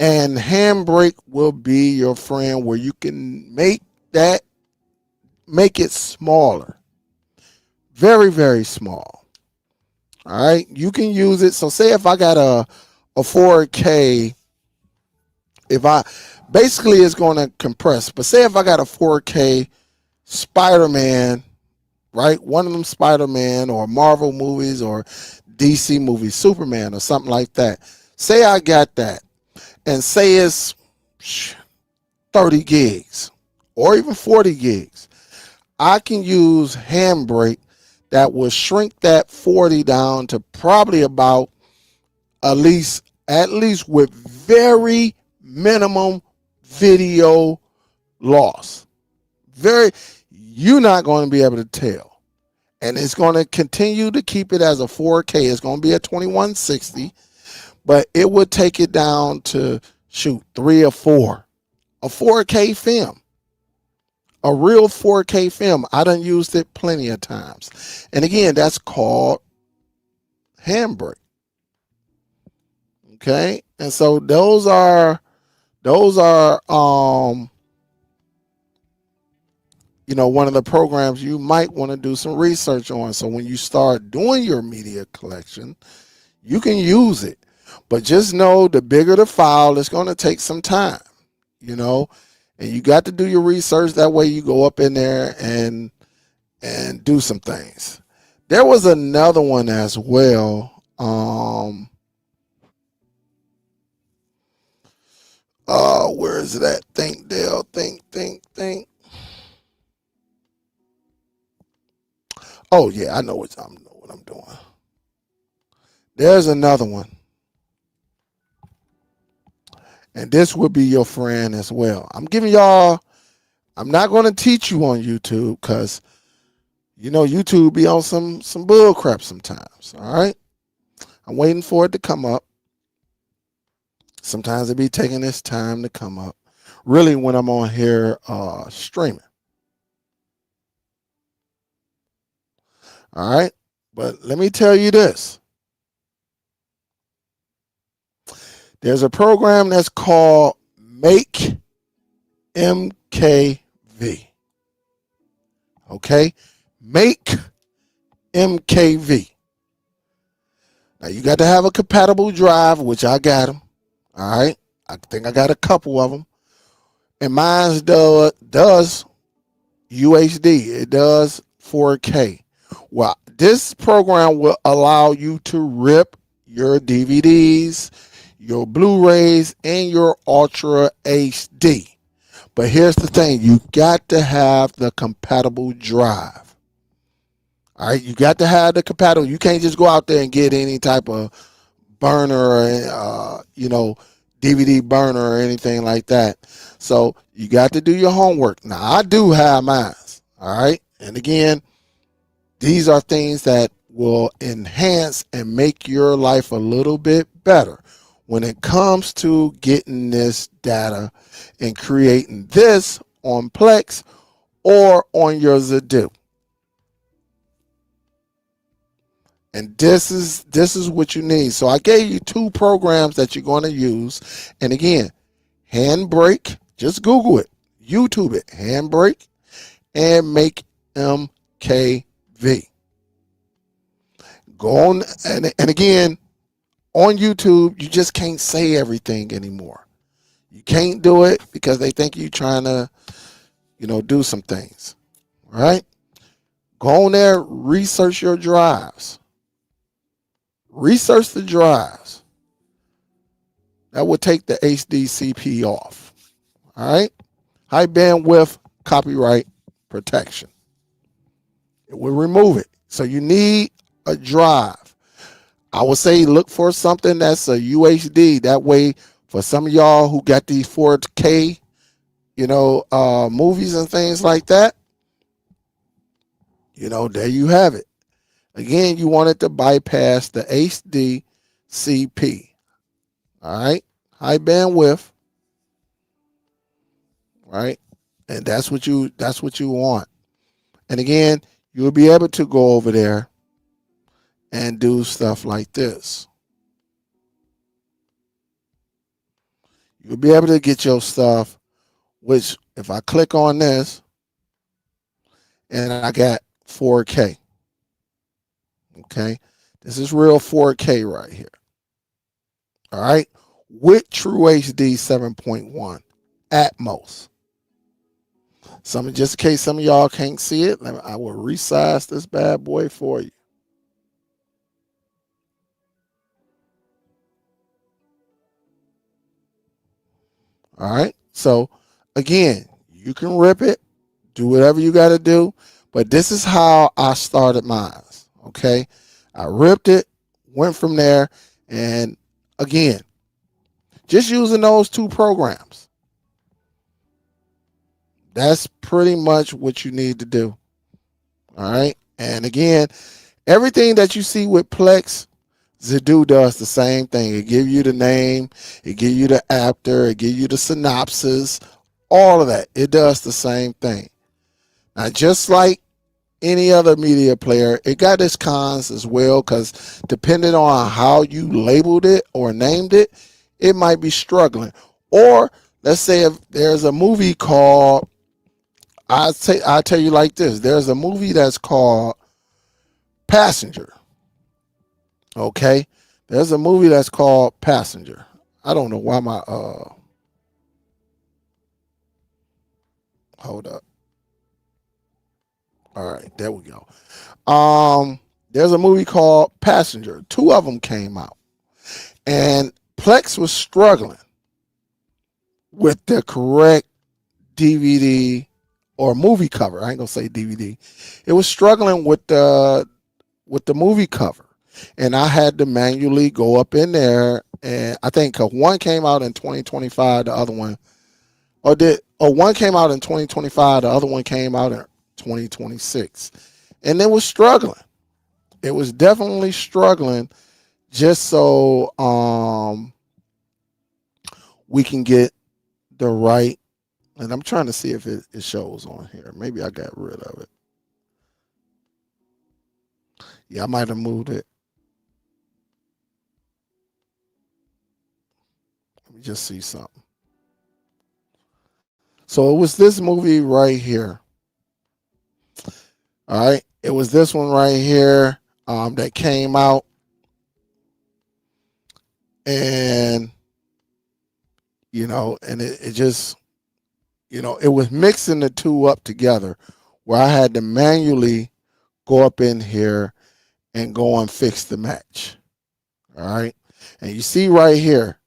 And Handbrake will be your friend where you can make it smaller. Very, very small. All right. You can use it. So say if I got a 4K, basically it's going to compress, but say if I got a 4K Spider-Man, right? One of them Spider-Man or Marvel movies or DC movies, Superman or something like that. Say I got that. And say it's 30 gigs or even 40 gigs. I can use Handbrake that will shrink that 40 down to probably about at least with very minimum video loss. You're not going to be able to tell. And it's going to continue to keep it as a 4K. It's going to be a 2160. but it would take it down to shoot 3 or 4, a 4K film, a real 4K film. I done used it plenty of times. And again, that's called Handbrake. Okay. And so those are one of the programs you might want to do some research on. So when you start doing your media collection, you can use it. But just know the bigger the file, it's going to take some time, and you got to do your research. That way you go up in there and do some things. There was another one as well. Where is it at? Think, Dale. Think. Oh yeah, I know what I'm doing. There's another one, and this will be your friend as well. I'm not going to teach you on YouTube because YouTube be on some bull crap sometimes. All right, I'm waiting for it to come up. Sometimes it be taking its time to come up. Really, when I'm on here streaming. All right, but let me tell you this. There's a program that's called Make MKV. Okay? Make MKV. Now you got to have a compatible drive, which I got them. All right? I think I got a couple of them. And mine does UHD. It does 4K. Well, this program will allow you to rip your DVDs, your Blu-rays, and your Ultra HD. But here's the thing. You got to have the compatible drive. All right? You got to have the compatible. You can't just go out there and get any type of burner, DVD burner or anything like that. So you got to do your homework. Now, I do have mine. All right? And again, these are things that will enhance and make your life a little bit better when it comes to getting this data and creating this on Plex or on your Zadu. And this is what you need. So I gave you 2 programs that you're going to use. And again, Handbrake, just Google it, YouTube it, Handbrake, and Make MKV. Go on, and again, on YouTube, you just can't say everything anymore. You can't do it because they think you're trying to, do some things. All right? Go on there, research your drives. Research the drives. That will take the HDCP off. All right? High bandwidth copyright protection. It will remove it. So you need a drive. I would say look for something that's a UHD. That way, for some of y'all who got these 4K, movies and things like that, there you have it. Again, you want it to bypass the HDCP. All right, high bandwidth. Right, and that's what you want. And again, you'll be able to go over there and do stuff like this. You'll be able to get your stuff, which if I click on this and I got 4K. Okay. This is real 4K right here. All right. With True HD 7.1 at most. Just in case some of y'all can't see it, I will resize this bad boy for you. All right. So again, you can rip it, do whatever you got to do, but this is how I started mine. Okay. I ripped it, went from there, and again, just using those 2 programs. That's pretty much what you need to do. All right. And again, everything that you see with Plex, Zedu does the same thing. It give you the name, it give you the actor, it give you the synopsis, all of that. It does the same thing. Now, just like any other media player, it got its cons as well, because depending on how you labeled it or named it, it might be struggling. Or let's say if there's a movie called, I tell you like this, there's a movie that's called Passenger. Okay, there's a movie that's called Passenger. I don't know why my hold up. All right, there we go. There's a movie called Passenger. Two of them came out, and Plex was struggling with the correct DVD or movie cover. I ain't gonna say DVD. It was struggling with the movie cover, and I had to manually go up in there. And I think one came out in 2025, the other one, one came out in 2025, the other one came out in 2026, and it was struggling. It was definitely struggling, just so we can get the right. And I'm trying to see if it shows on here. Maybe I got rid of it. Yeah, I might have moved it. Let me just see something. So it was this movie right here. All right. It was this one right here that came out. And, and it just, it was mixing the two up together, where I had to manually go up in here and go and fix the match. All right. And you see right here,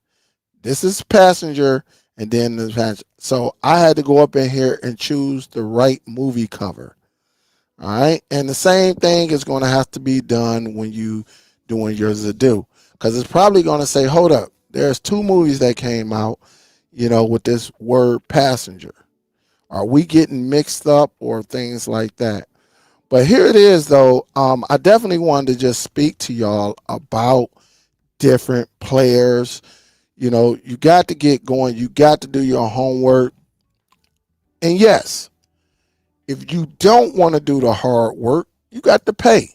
this is Passenger, and then the match. So I had to go up in here and choose the right movie cover. All right. And the same thing is going to have to be done when you doing your Zedu, because it's probably going to say, hold up, there's two movies that came out, with this word Passenger. Are we getting mixed up or things like that? But here it is, though. I definitely wanted to just speak to y'all about different players. You got to get going. You got to do your homework. And yes, if you don't want to do the hard work, you got to pay.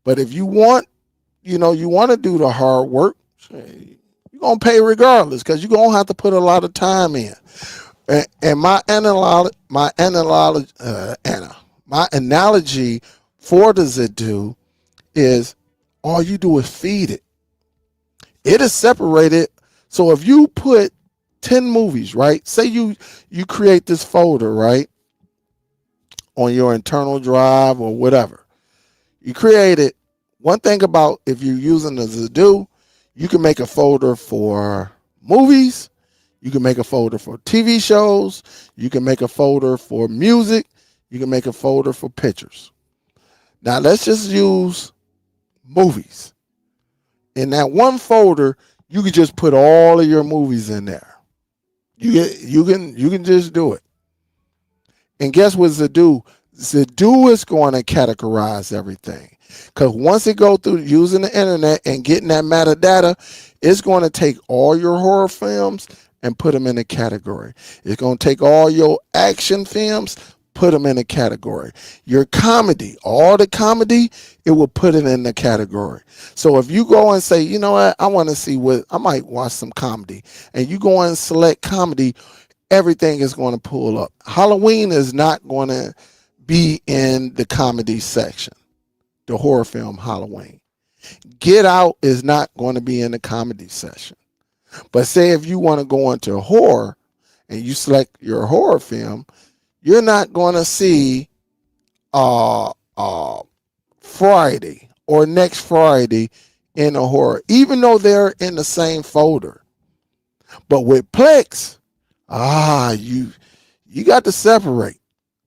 But if you want, you want to do the hard work, you're going to pay regardless, because you're going to have to put a lot of time in. And my analogy for the Zedu is, all you do is feed it. It is separated. So if you put 10 movies, right? Say you create this folder, right, on your internal drive or whatever. You create it. One thing about if you're using the Zedu, you can make a folder for movies. You can make a folder for TV shows. You can make a folder for music. You can make a folder for pictures. Now let's just use movies. In that one folder, you can just put all of your movies in there. You can just do it. And guess what Zedu? Zedu is going to categorize everything. Because once it go through using the internet and getting that metadata, it's going to take all your horror films and put them in a category. It's going to take all your action films, put them in a category. Your comedy, all the comedy, it will put it in the category. So if you go and say, you know what, I want to see I might watch some comedy, and you go and select comedy, everything is going to pull up. Halloween is not going to be in the comedy section, the horror film Halloween. Get Out is not going to be in the comedy section. But say if you want to go into horror and you select your horror film, you're not going to see Friday or next Friday in a horror, even though they're in the same folder. But with Plex, you got to separate.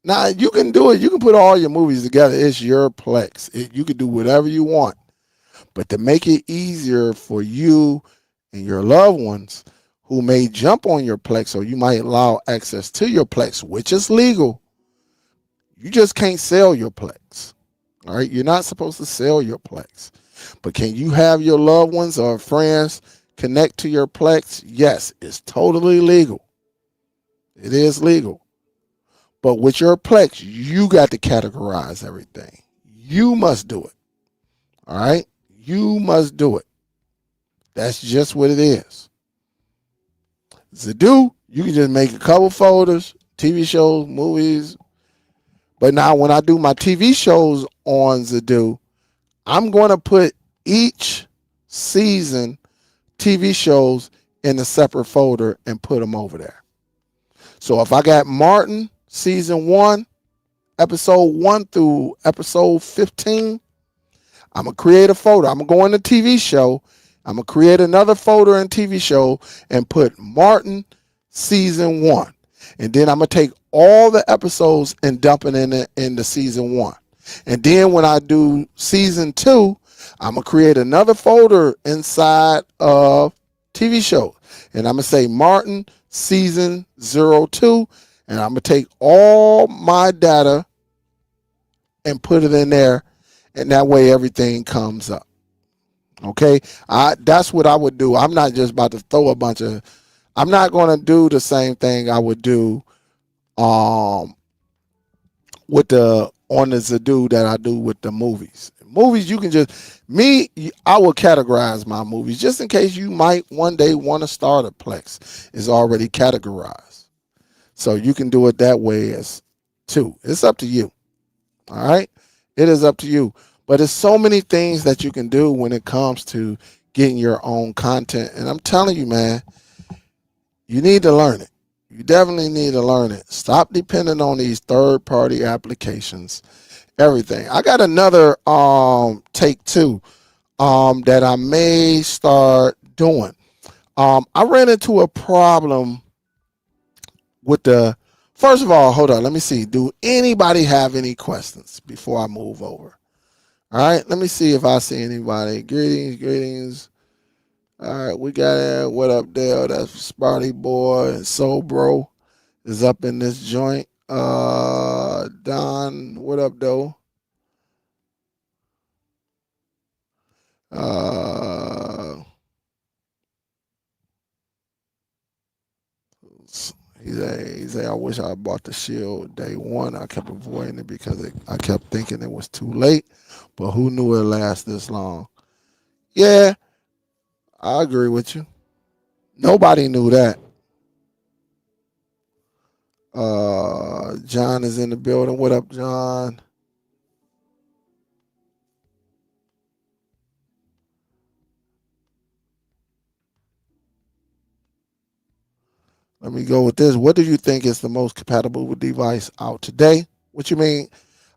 Now you can do it. You can put all your movies together. It's your Plex. You can do whatever you want. But to make it easier for you and your loved ones who may jump on your Plex, or you might allow access to your Plex, which is legal, you just can't sell your Plex. All right, you're not supposed to sell your Plex. But can you have your loved ones or friends connect to your Plex? Yes, it's totally legal. It is legal. But with your Plex, you got to categorize everything. You must do it. All right? You must do it. That's just what it is. Zadoo, you can just make a couple folders, TV shows, movies. But now when I do my TV shows on Zadoo, I'm going to put each season TV shows in a separate folder and put them over there. So if I got Martin season 1, episode 1 through episode 15, I'm going to create a folder. I'm going to go in the TV show. I'm going to create another folder in TV show and put Martin season 1. And then I'm going to take all the episodes and dump it in the season 1. And then when I do season 2, I'm going to create another folder inside of TV show. And I'm going to say Martin season 02. And I'm going to take all my data and put it in there. And that way everything comes up. Okay? That's what I would do. I'm not just about to throw a bunch of... I'm not going to do the same thing I would do with the on the Zadoo that I do with the movies. Movies, you can just... I will categorize my movies just in case you might one day want to start a Plex. It's already categorized. So you can do it that way as too. It's up to you. All right? It is up to you. But there's so many things that you can do when it comes to getting your own content. And I'm telling you, man, you need to learn it. You definitely need to learn it. Stop depending on these third-party applications. Everything. I got another take two that I may start doing. I ran into a problem with the... First of all, hold on. Let me see. Do anybody have any questions before I move over? All right. Let me see if I see anybody. Greetings. All right. We got what up, Dale? That's Sparty Boy and Soul Bro is up in this joint. Don, what up, though? He say, I wish I bought the Shield day one. I kept avoiding it because I kept thinking it was too late, but who knew it last this long? Yeah, I agree with you. Nobody knew that. John is in the building. What up, John? Let me go with this. What do you think is the most compatible device out today? What you mean?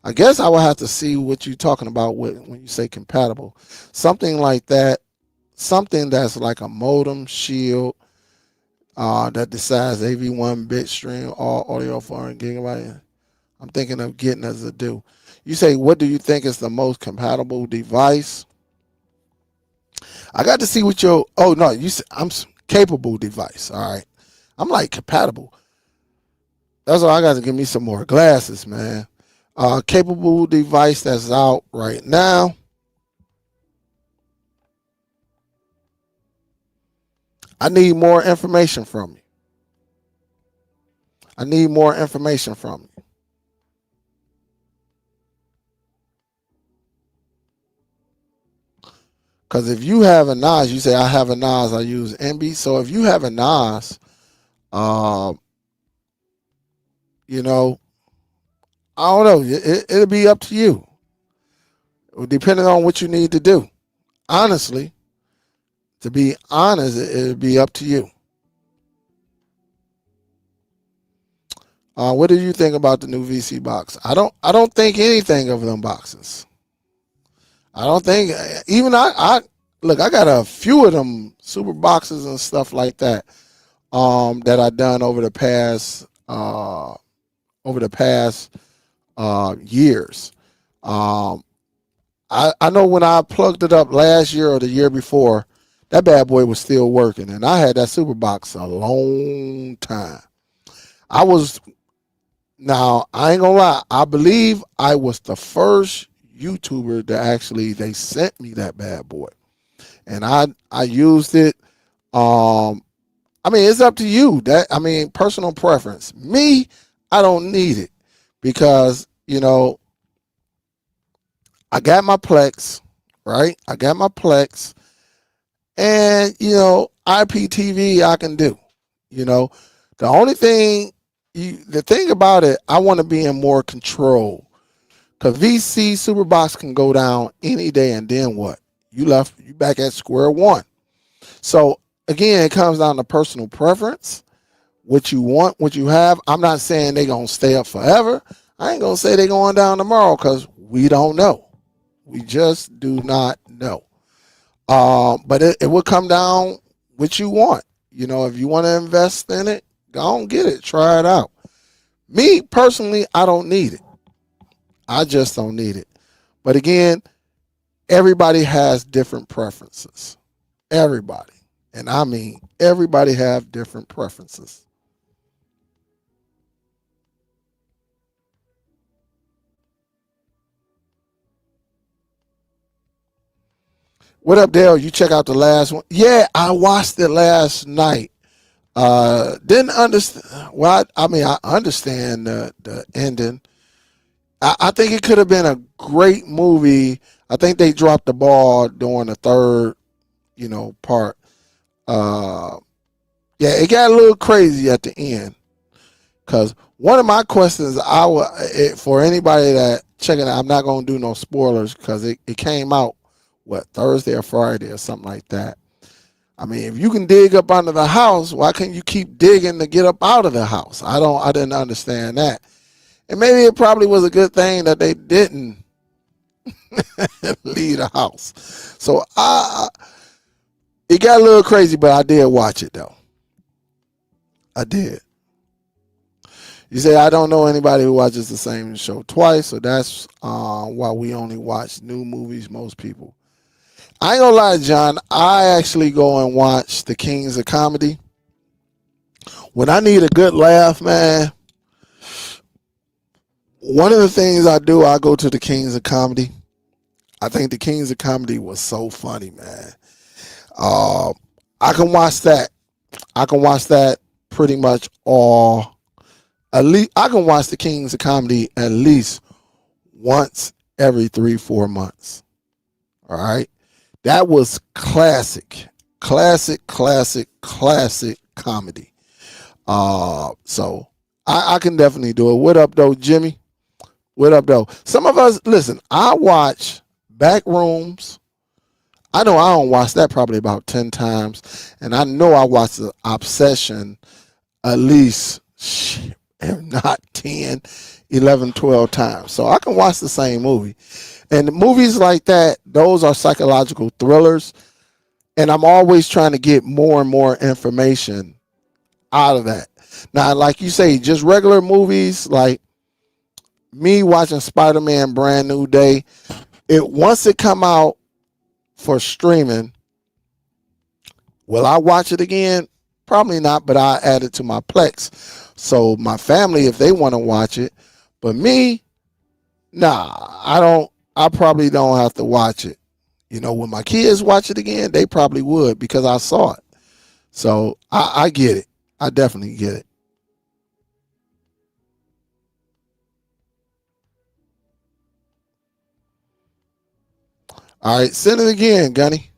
I guess I would have to see what you're talking about when you say compatible. Something like that. Something that's like a modem shield that decides AV1 bit stream all audio 400 gigabyte. I'm thinking of getting as a do. You say, what do you think is the most compatible device? I got to see what your... Oh, no. You said I'm capable device. All right. I'm like compatible. That's why I got to give me some more glasses, man. Capable device that's out right now. I need more information from you. I need more information from you. Because if you have a NAS, you say, I have a NAS, I use NB. So if you have a NAS, you know, I don't know. It'll be up to you. Depending on what you need to do. Honestly, to be honest, it'll be up to you. What do you think about the new VC box? I don't think anything of them boxes. I don't think even I look. I got a few of them super boxes and stuff like that. That I done over the past years. I know when I plugged it up last year or the year before, that bad boy was still working, and I had that super box a long time. Now I ain't gonna lie. I believe I was the first YouTuber that actually they sent me that bad boy, and I used it. I mean, it's up to you. Personal preference. Me, I don't need it because I got my Plex, right? I got my Plex, and IPTV I can do. You know, the only thing, the thing about it, I want to be in more control. Cause VC Superbox can go down any day, and then what? You back at square one. So again, it comes down to personal preference. What you want, what you have. I'm not saying they're gonna stay up forever. I ain't gonna say they're going down tomorrow because we don't know. We just do not know. But it will come down what you want. If you want to invest in it, go and get it. Try it out. Me personally, I don't need it. I just don't need it. But again, everybody has different preferences. Everybody. And I mean, everybody have different preferences. What up, Dale? You check out the last one? Yeah, I watched it last night. Didn't understand. Well, I understand the ending. I think it could have been a great movie. I think they dropped the ball during the third, part. Uh, yeah, it got a little crazy at the end. Because one of my questions, for anybody that checking out, I'm not gonna do no spoilers because it came out Thursday or Friday or something like that. I mean, if you can dig up under the house, why can't you keep digging to get up out of the house? I didn't understand that. And maybe it probably was a good thing that they didn't leave the house. So it got a little crazy, but I did watch it though. I did. You say I don't know anybody who watches the same show twice, so that's why we only watch new movies. Most people. I ain't gonna lie, John. I actually go and watch the Kings of Comedy when I need a good laugh, man. One of the things I do, I go to the Kings of Comedy. I think the Kings of Comedy was so funny, man. I can watch that. I can watch that pretty much all. At least I can watch the Kings of Comedy at least once every 3-4 months. All right, that was classic comedy. So I can definitely do it. What up, though, Jimmy? What up, though? Some of us, listen, I watch Backrooms. I know I don't watch that probably about 10 times. And I know I watch The Obsession at least, if not 10, 11, 12 times. So I can watch the same movie. And movies like that, those are psychological thrillers. And I'm always trying to get more and more information out of that. Now, like you say, just regular movies like me watching Spider-Man Brand New Day, once it come out for streaming, will I watch it again? Probably not, but I add it to my Plex. So my family, if they want to watch it, but me, nah, I don't. I probably don't have to watch it. When my kids watch it again, they probably would because I saw it. So I get it. I definitely get it. All right, send it again, Gunny.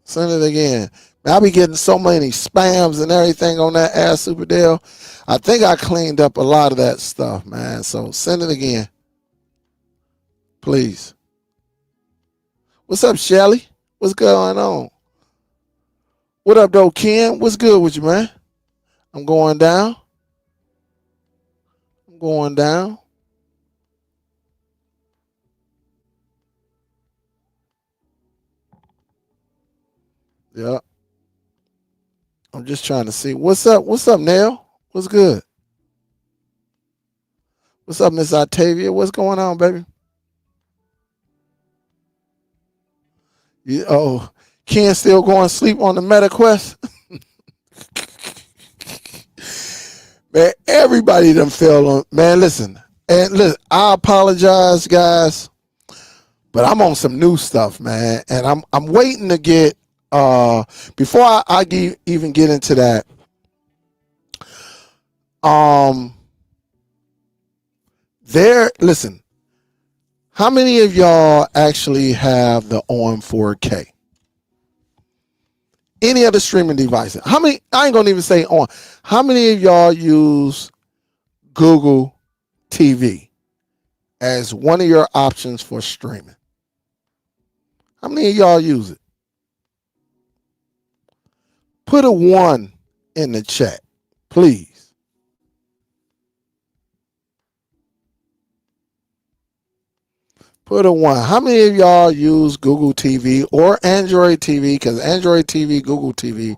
Send it again. Man, I be getting so many spams and everything on that Ask Superdell. I think I cleaned up a lot of that stuff, man. So send it again, please. What's up, Shelly? What's going on? What up, though, Ken? What's good with you, man? I'm going down. I'm going down. Yeah. I'm just trying to see. What's up? What's up, Nell? What's good? What's up, Miss Octavia? What's going on, baby? Ken still going to sleep on the MetaQuest? Man, everybody done fell on. Man, listen. And listen, I apologize, guys. but I'm on some new stuff, man, and I'm waiting to get before even get into that. Listen, how many of y'all actually have the OM 4K? Any other streaming devices? How many? I ain't gonna even say on. How many of y'all use Google TV as one of your options for streaming? How many of y'all use it? Put a 1 in the chat, please. Put a 1. How many of y'all use Google TV or Android TV? Because Android TV, Google TV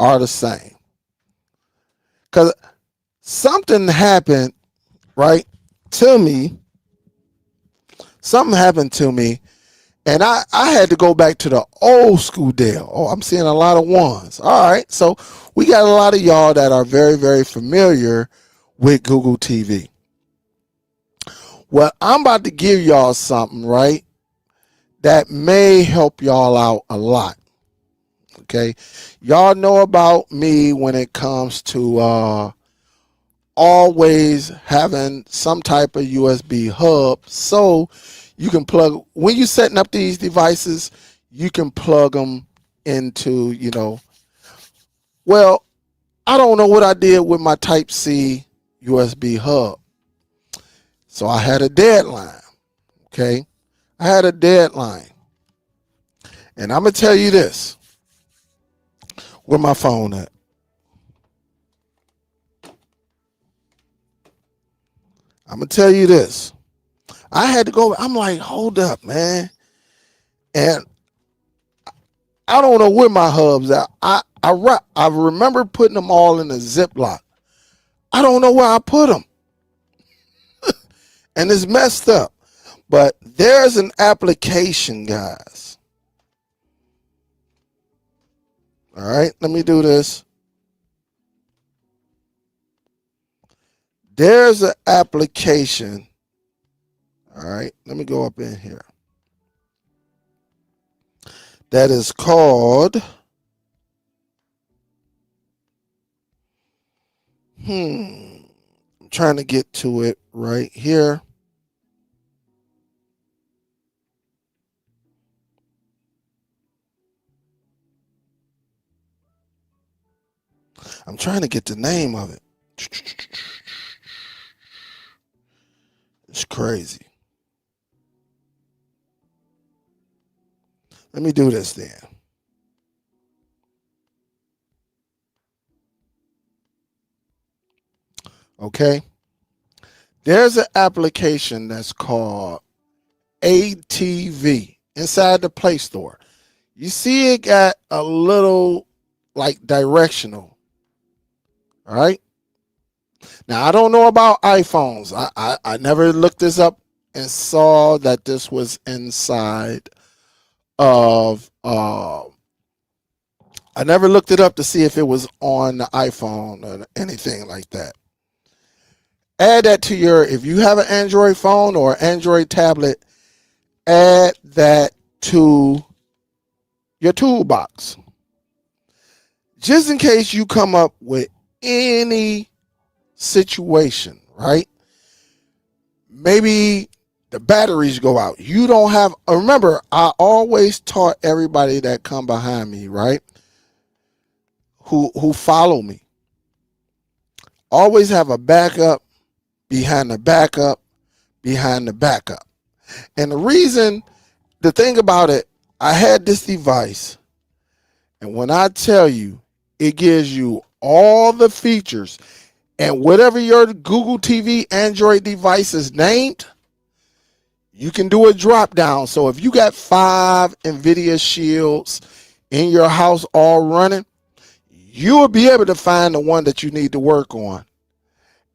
are the same. Because something happened, right, to me. Something happened to me, and I had to go back to the old school Dell. Oh, I'm seeing a lot of 1s. All right, so we got a lot of y'all that are very, very familiar with Google TV. Well, I'm about to give y'all something, right, that may help y'all out a lot. Okay, y'all know about me when it comes to always having some type of USB hub, so you can plug, when you're setting up these devices, you can plug them into, well, I don't know what I did with my Type-C USB hub. So I had a deadline, okay? I had a deadline. And I'm going to tell you this. Where my phone at? I'm going to tell you this. I had to go, I'm like, hold up, man. And I don't know where my hubs are. I remember putting them all in a Ziploc. I don't know where I put them. And it's messed up. But there's an application, guys. All right, let me do this. There's an application. All right, let me go up in here. That is called I'm trying to get to it right here. I'm trying to get the name of it. It's crazy. Let me do this then. Okay. There's an application that's called ATV inside the Play Store. You see it got a little like directional. All right. Now, I don't know about iPhones. I never looked this up and saw that this was inside of I never looked it up to see if it was on the iPhone or anything like that. Add that to your, if you have an Android phone or Android tablet, add that to your toolbox. Just in case you come up with any situation, right? Maybe the batteries go out. You don't have, remember, I always taught everybody that come behind me, right? Who follow me. Always have a backup behind the backup behind the backup. And the thing about it, I had this device, and when I tell you, it gives you all the features, and whatever your Google TV Android device is named, you can do a drop down. So if you got 5 NVIDIA Shields in your house all running, you will be able to find the one that you need to work on.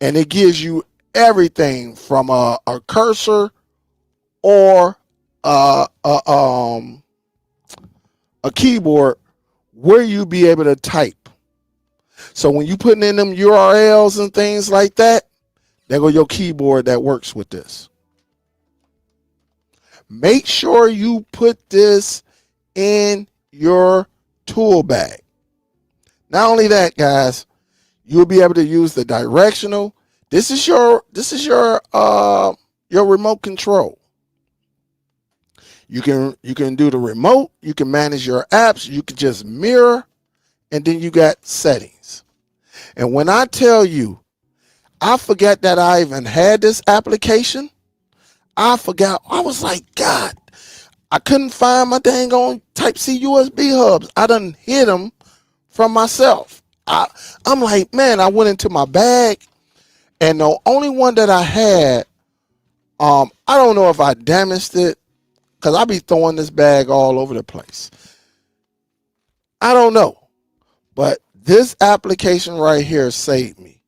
And it gives you everything from a cursor or a keyboard where you be able to type. So when you putting in them URLs and things like that, there go your keyboard that works with this. Make sure you put this in your tool bag. Not only that, guys, you'll be able to use the directional. This is your remote control. You can do the remote. You can manage your apps. You can just mirror, and then you got settings. And when I tell you, I forgot that I even had this application. I forgot. I was like, God, I couldn't find my dang on Type-C USB hubs. I done hid them from myself. I'm like, man, I went into my bag, and the only one that I had, I don't know if I damaged it, because I be throwing this bag all over the place. I don't know. But this application right here saved me.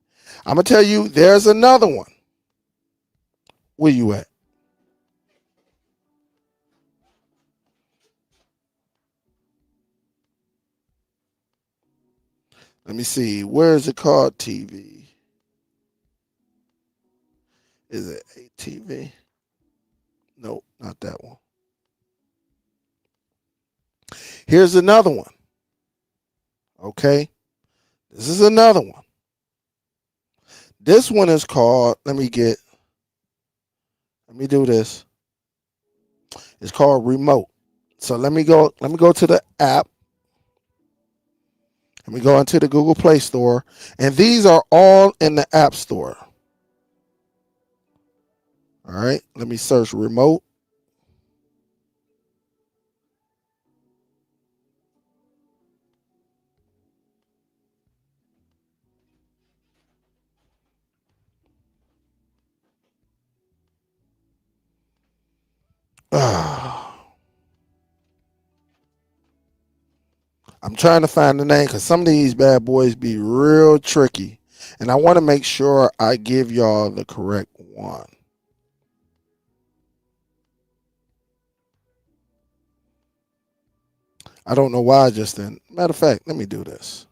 I'm going to tell you, there's another one. Where you at? Let me see. Where is it called? TV. Is it ATV? Nope, not that one. Here's another one. Okay. This is another one. This one is called, let me do this. It's called Remote. So let me go to the app. Let me go into the Google Play Store. And these are all in the App Store. All right. Let me search Remote. I'm trying to find the name because some of these bad boys be real tricky. And I want to make sure I give y'all the correct one. I don't know why I just didn't. Matter of fact, let me do this.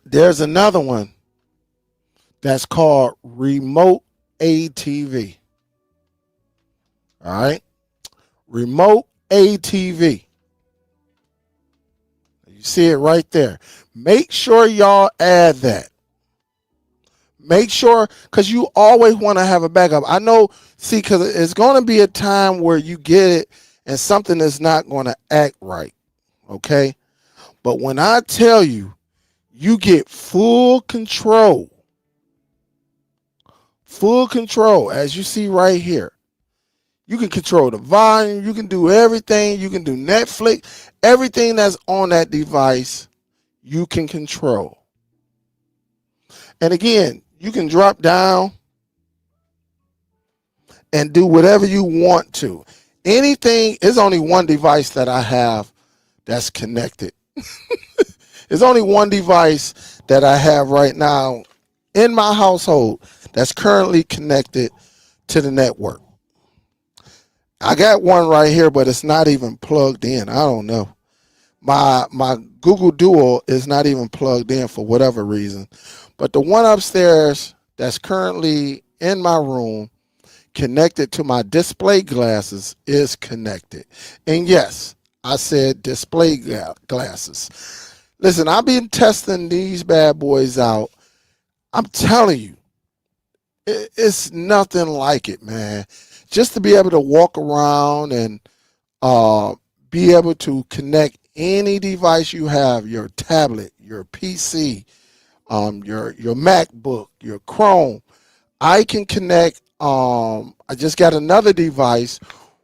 There's another one that's called Remote ATV. All right. Remote ATV. You see it right there. Make sure y'all add that. Make sure, because you always want to have a backup. I know, see, because it's going to be a time where you get it and something is not going to act right. Okay. But when I tell you, you get full control. Full control, as you see right here. You can control the volume. You can do everything. You can do Netflix. Everything that's on that device, you can control. And again, you can drop down and do whatever you want to. Anything, there's only one device that I have that's connected. There's only one device that I have right now in my household that's currently connected to the network. I got one right here, but it's not even plugged in. I don't know. My Google Duo is not even plugged in for whatever reason. But the one upstairs that's currently in my room connected to my display glasses is connected. And yes, I said display glasses. Listen, I've been testing these bad boys out. I'm telling you, it's nothing like it, man. Just to be able to walk around and be able to connect any device you have, your tablet, your PC, your MacBook, your Chrome. I can connect. I just got another device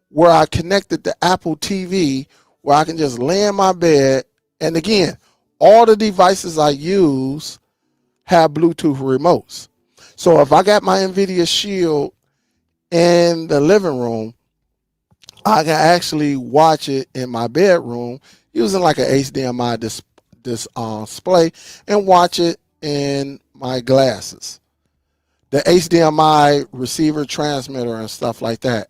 where I connected the Apple TV, where I can just lay in my bed. And again, all the devices I use have Bluetooth remotes. So if I got my NVIDIA Shield in the living room, I can actually watch it in my bedroom using like an HDMI display and watch it in my glasses. The HDMI receiver transmitter and stuff like that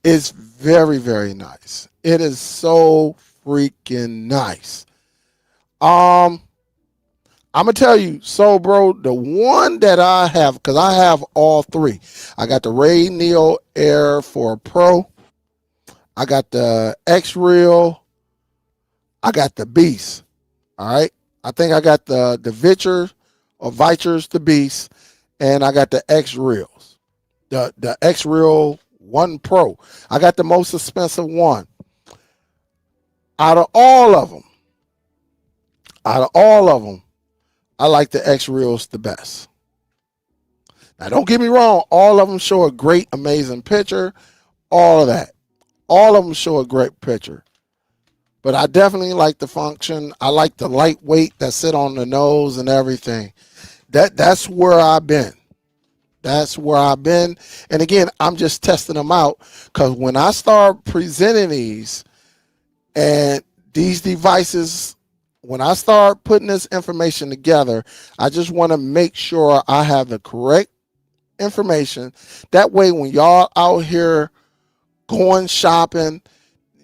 is very, very nice. It is so freaking nice. Um, I'm gonna tell you. So, bro, the one that I have, because I have all three. I got the Ray Neo Air 4 Pro. I got the X Real. I got the Beast. All right. I think I got the Vitcher or Vitchers, the Beast, and I got the X Reals. The X Real 1 Pro. I got the most expensive one. Out of all of them, out of all of them, I like the X Reels the best. Now, don't get me wrong, all of them show a great, amazing picture, all of that. All of them show a great picture. But I definitely like the function. I like the lightweight that sit on the nose and everything. That's where I've been. That's where I've been. And again, I'm just testing them out because when I start presenting these and these devices, when I start putting this information together, I just want to make sure I have the correct information. That way, when y'all out here going shopping,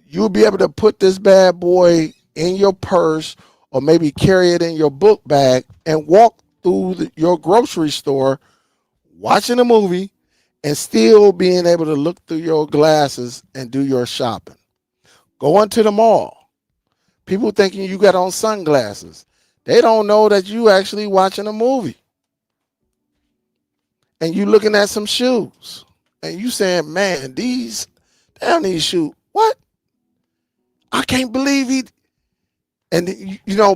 you'll be able to put this bad boy in your purse or maybe carry it in your book bag and walk through your grocery store watching a movie and still being able to look through your glasses and do your shopping. Going to the mall. People thinking you got on sunglasses. They don't know that you actually watching a movie and you looking at some shoes and you saying, man, these shoes. What? I can't believe he. And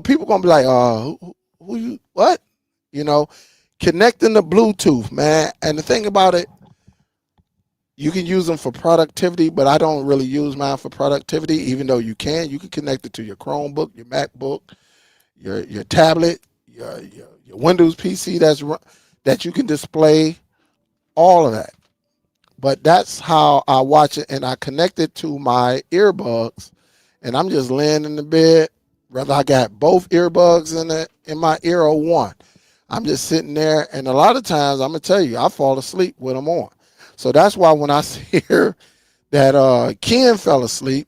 people gonna be like, who you? What? You know, connecting the Bluetooth, man. And the thing about it, you can use them for productivity, but I don't really use mine for productivity. Even though you can connect it to your Chromebook, your MacBook, your tablet, your Windows PC that you can display all of that. But that's how I watch it, and I connect it to my earbuds, and I'm just laying in the bed. Whether I got both earbuds in my ear or one, I'm just sitting there, and a lot of times I'm gonna tell you, I fall asleep with them on. So that's why when I hear that Ken fell asleep,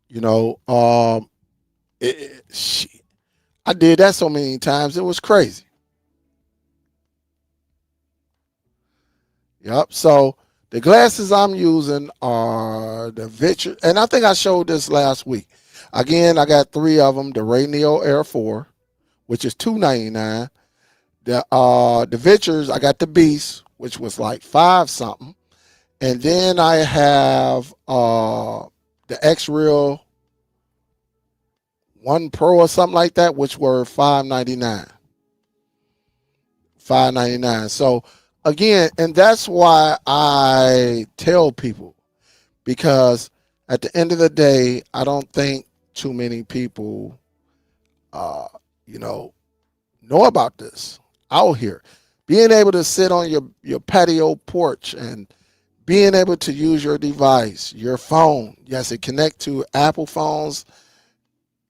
you know, I did that so many times it was crazy. Yep. So the glasses I'm using are the Vitcher, and I think I showed this last week. Again, I got three of them: the Ray Neo Air 4, which is $299. The Vitchers, I got the Beast, which was like five something, and then I have the X Real 1 Pro or something like that, which were 599. 599. So again, and that's why I tell people, because at the end of the day, I don't think too many people, uh, you know about this out here. Being able to sit on your patio porch and being able to use your device, your phone. Yes, it connects to Apple phones,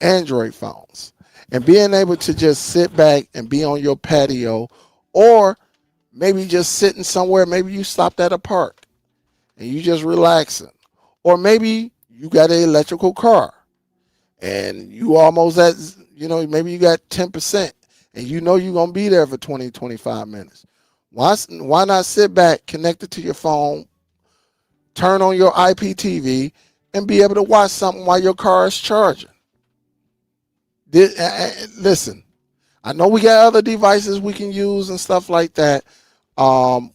Android phones, and being able to just sit back and be on your patio, or maybe just sitting somewhere. Maybe you stopped at a park and you just relaxing, or maybe you got an electrical car and you almost at, maybe you got 10% and you're going to be there for 20, 25 minutes. Why not sit back, connect it to your phone, turn on your IPTV, and be able to watch something while your car is charging? Listen, I know we got other devices we can use and stuff like that.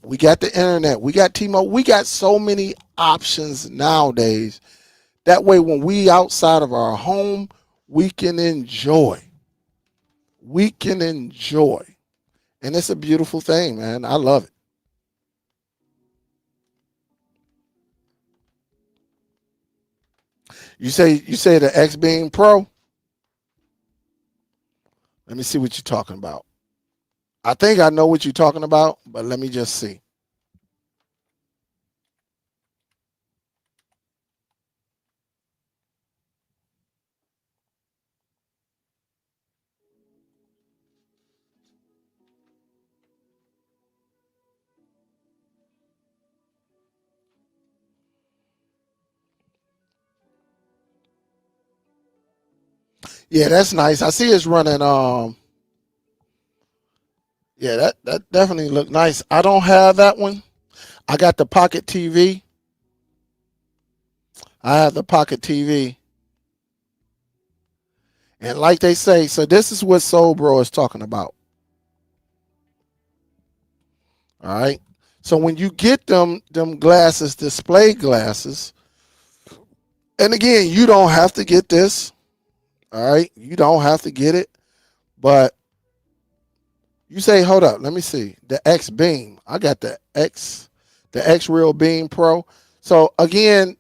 We got the internet, we got T-Mobile, we got so many options nowadays. That way, when we outside of our home, we can enjoy. We can enjoy, and it's a beautiful thing, man. I love it. You say the X Beam Pro. Let me see what you're talking about. I think I know what you're talking about, but let me just see. Yeah, that's nice. I see it's running. Yeah, that definitely look nice. I don't have that one. I got the Pocket TV. I have the Pocket TV, and like they say, so this is what Soul Bro is talking about. All right. So when you get them glasses, display glasses, and again, you don't have to get this. All right, you don't have to get it, but you say, hold up, let me see the X Beam. I got the X Real Beam Pro. So again,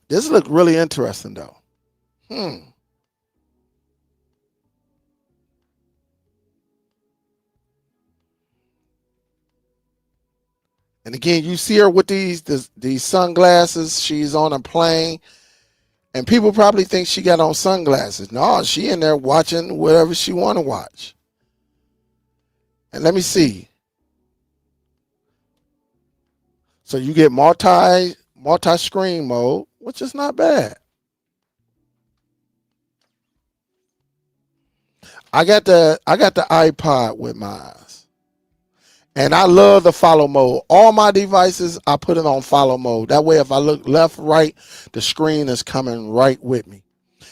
this look really interesting though. Hmm. And again, you see her with these sunglasses. She's on a plane, and people probably think she got on sunglasses. No, she in there watching whatever she want to watch. And let me see. So you get multi screen mode, which is not bad. I got the iPod with mine. And I love the follow mode. All my devices, I put it on follow mode. That way, if I look left, right, the screen is coming right with me.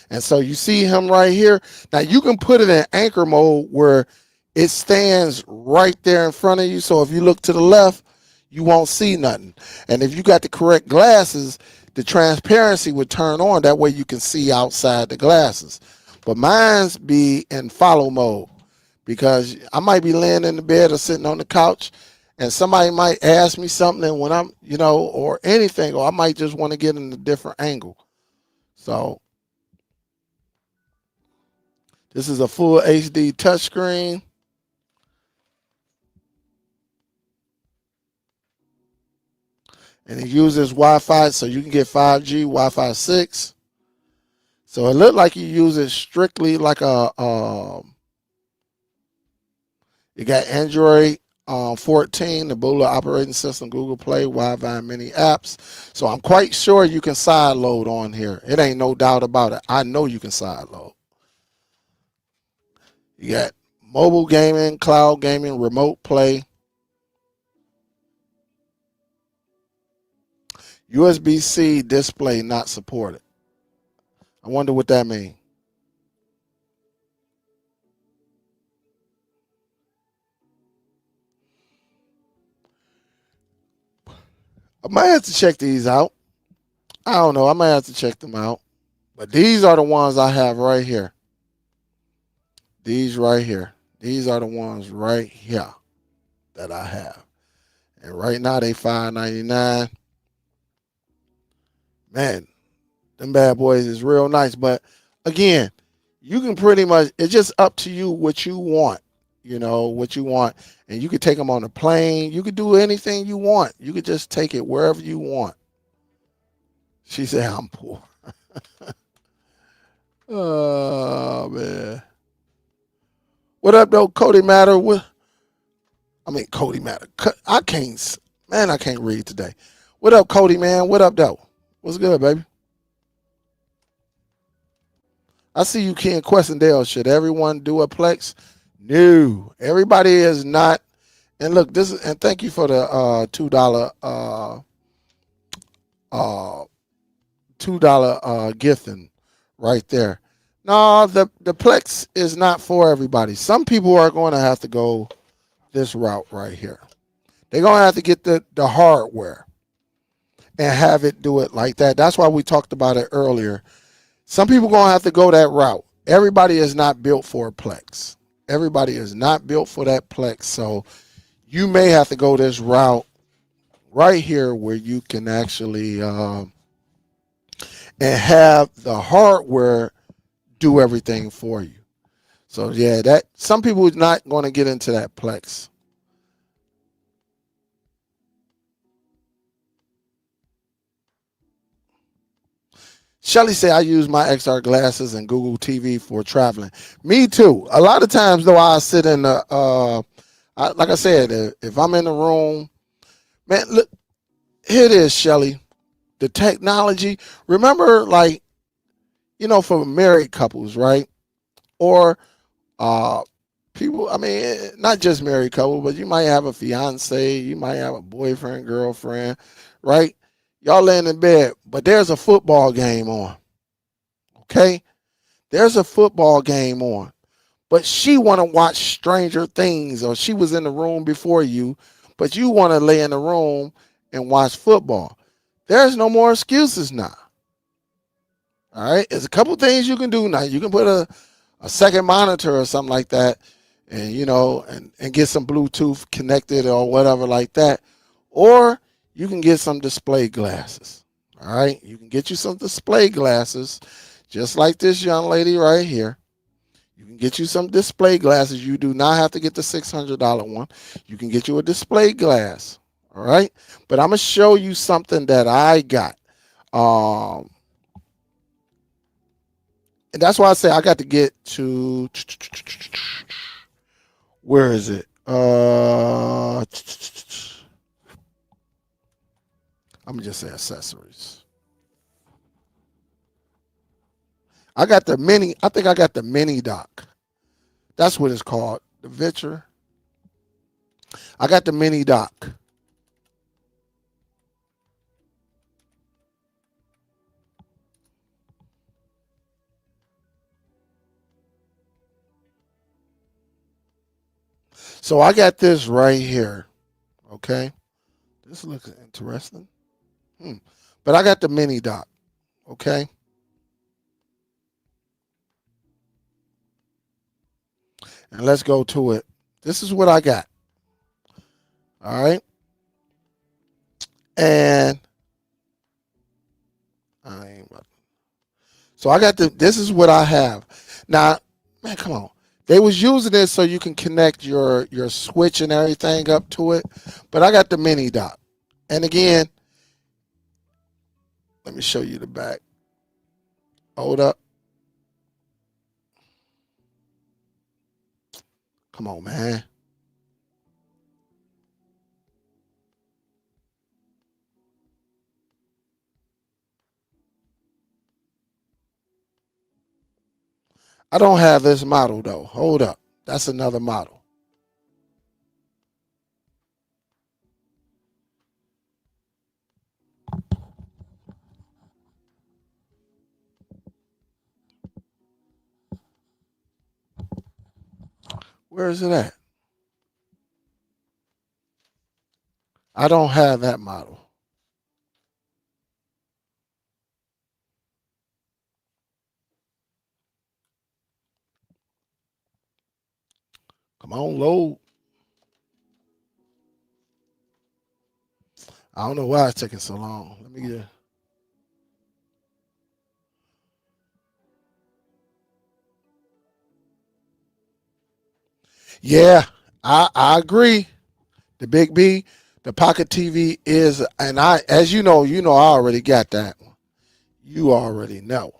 And so you see him right here. Now you can put it in anchor mode where it stands right there in front of you. So if you look to the left, you won't see nothing. And if you got the correct glasses, the transparency would turn on. That way you can see outside the glasses. But mine's be in follow mode because I might be laying in the bed or sitting on the couch and somebody might ask me something and when I'm, or anything, or I might just want to get in a different angle. So this is a full HD touchscreen. And it uses Wi-Fi, so you can get 5G, Wi-Fi 6. So it looked like you use it strictly like you got Android 14, the Bula operating system, Google Play, Wi-Fi, and many apps. So I'm quite sure you can side load on here. It ain't no doubt about it. I know you can side load. You got mobile gaming, cloud gaming, remote play, USB-C display not supported. I wonder what that means. I might have to check these out. I don't know. I might have to check them out. But these are the ones I have right here. These right here. These are the ones right here that I have. And right now they $5.99. Man, them bad boys is real nice. But again, you can pretty much, it's just up to you what you want. What you want. And you could take them on a plane. You could do anything you want. You could just take it wherever you want. She said, I'm poor. Oh, man. What up, though, Cody Matter? Cody Matter. I can't read today. What up, Cody, man? What up, though? What's good, baby? I see you, Ken Questendale. Should everyone do a Plex? No. Everybody is not. And look, and thank you for the $2 uh $2 gifting right there. No, the Plex is not for everybody. Some people are going to have to go this route right here. They're going to have to get the hardware and have it do it like that. That's why we talked about it earlier. Some people going to have to go that route. Everybody is not built for a Plex. Everybody is not built for that Plex. So you may have to go this route right here where you can actually and have the hardware do everything for you. So yeah, that some people are not going to get into that Plex. Shelly said, I use my XR glasses and Google TV for traveling. Me too. A lot of times, though, I sit in the, like I said, if I'm in the room, man, look, here it is, Shelly. The technology. Remember, like, for married couples, right? Or uh, people, I mean, not just married couple, but you might have a fiance, you might have a boyfriend, girlfriend, right? Y'all laying in bed, but there's a football game on, okay? There's a football game on, but she want to watch Stranger Things, or she was in the room before you, but you want to lay in the room and watch football. There's no more excuses now. All right, there's a couple things you can do now. You can put a second monitor or something like that, and and get some Bluetooth connected or whatever like that, or you can get some display glasses. All right, you can get you some display glasses, just like this young lady right here. You can get you some display glasses. You do not have to get the $600 one. You can get you a display glass. All right, but I'm gonna show you something that I got. Um, and that's why I say I got to get to, where is it? I'm gonna just say accessories. I got the mini. I think I got the mini dock. That's what it's called. The Vitcher. I got the mini dock. So I got this right here. Okay. This looks interesting. But I got the mini dock. Okay. And let's go to it. This is what I got. All right. And I ain't about. So I got this is what I have. Now, man, come on. They was using this so you can connect your switch and everything up to it. But I got the mini dock. And again, let me show you the back. Hold up. Come on, man. I don't have this model though. Hold up. That's another model. Where is it at? I don't have that model. Come on, load. I don't know why it's taking so long. Let me get. Yeah, I agree. The Big B, the Pocket TV is, and as I already got that one. You already know.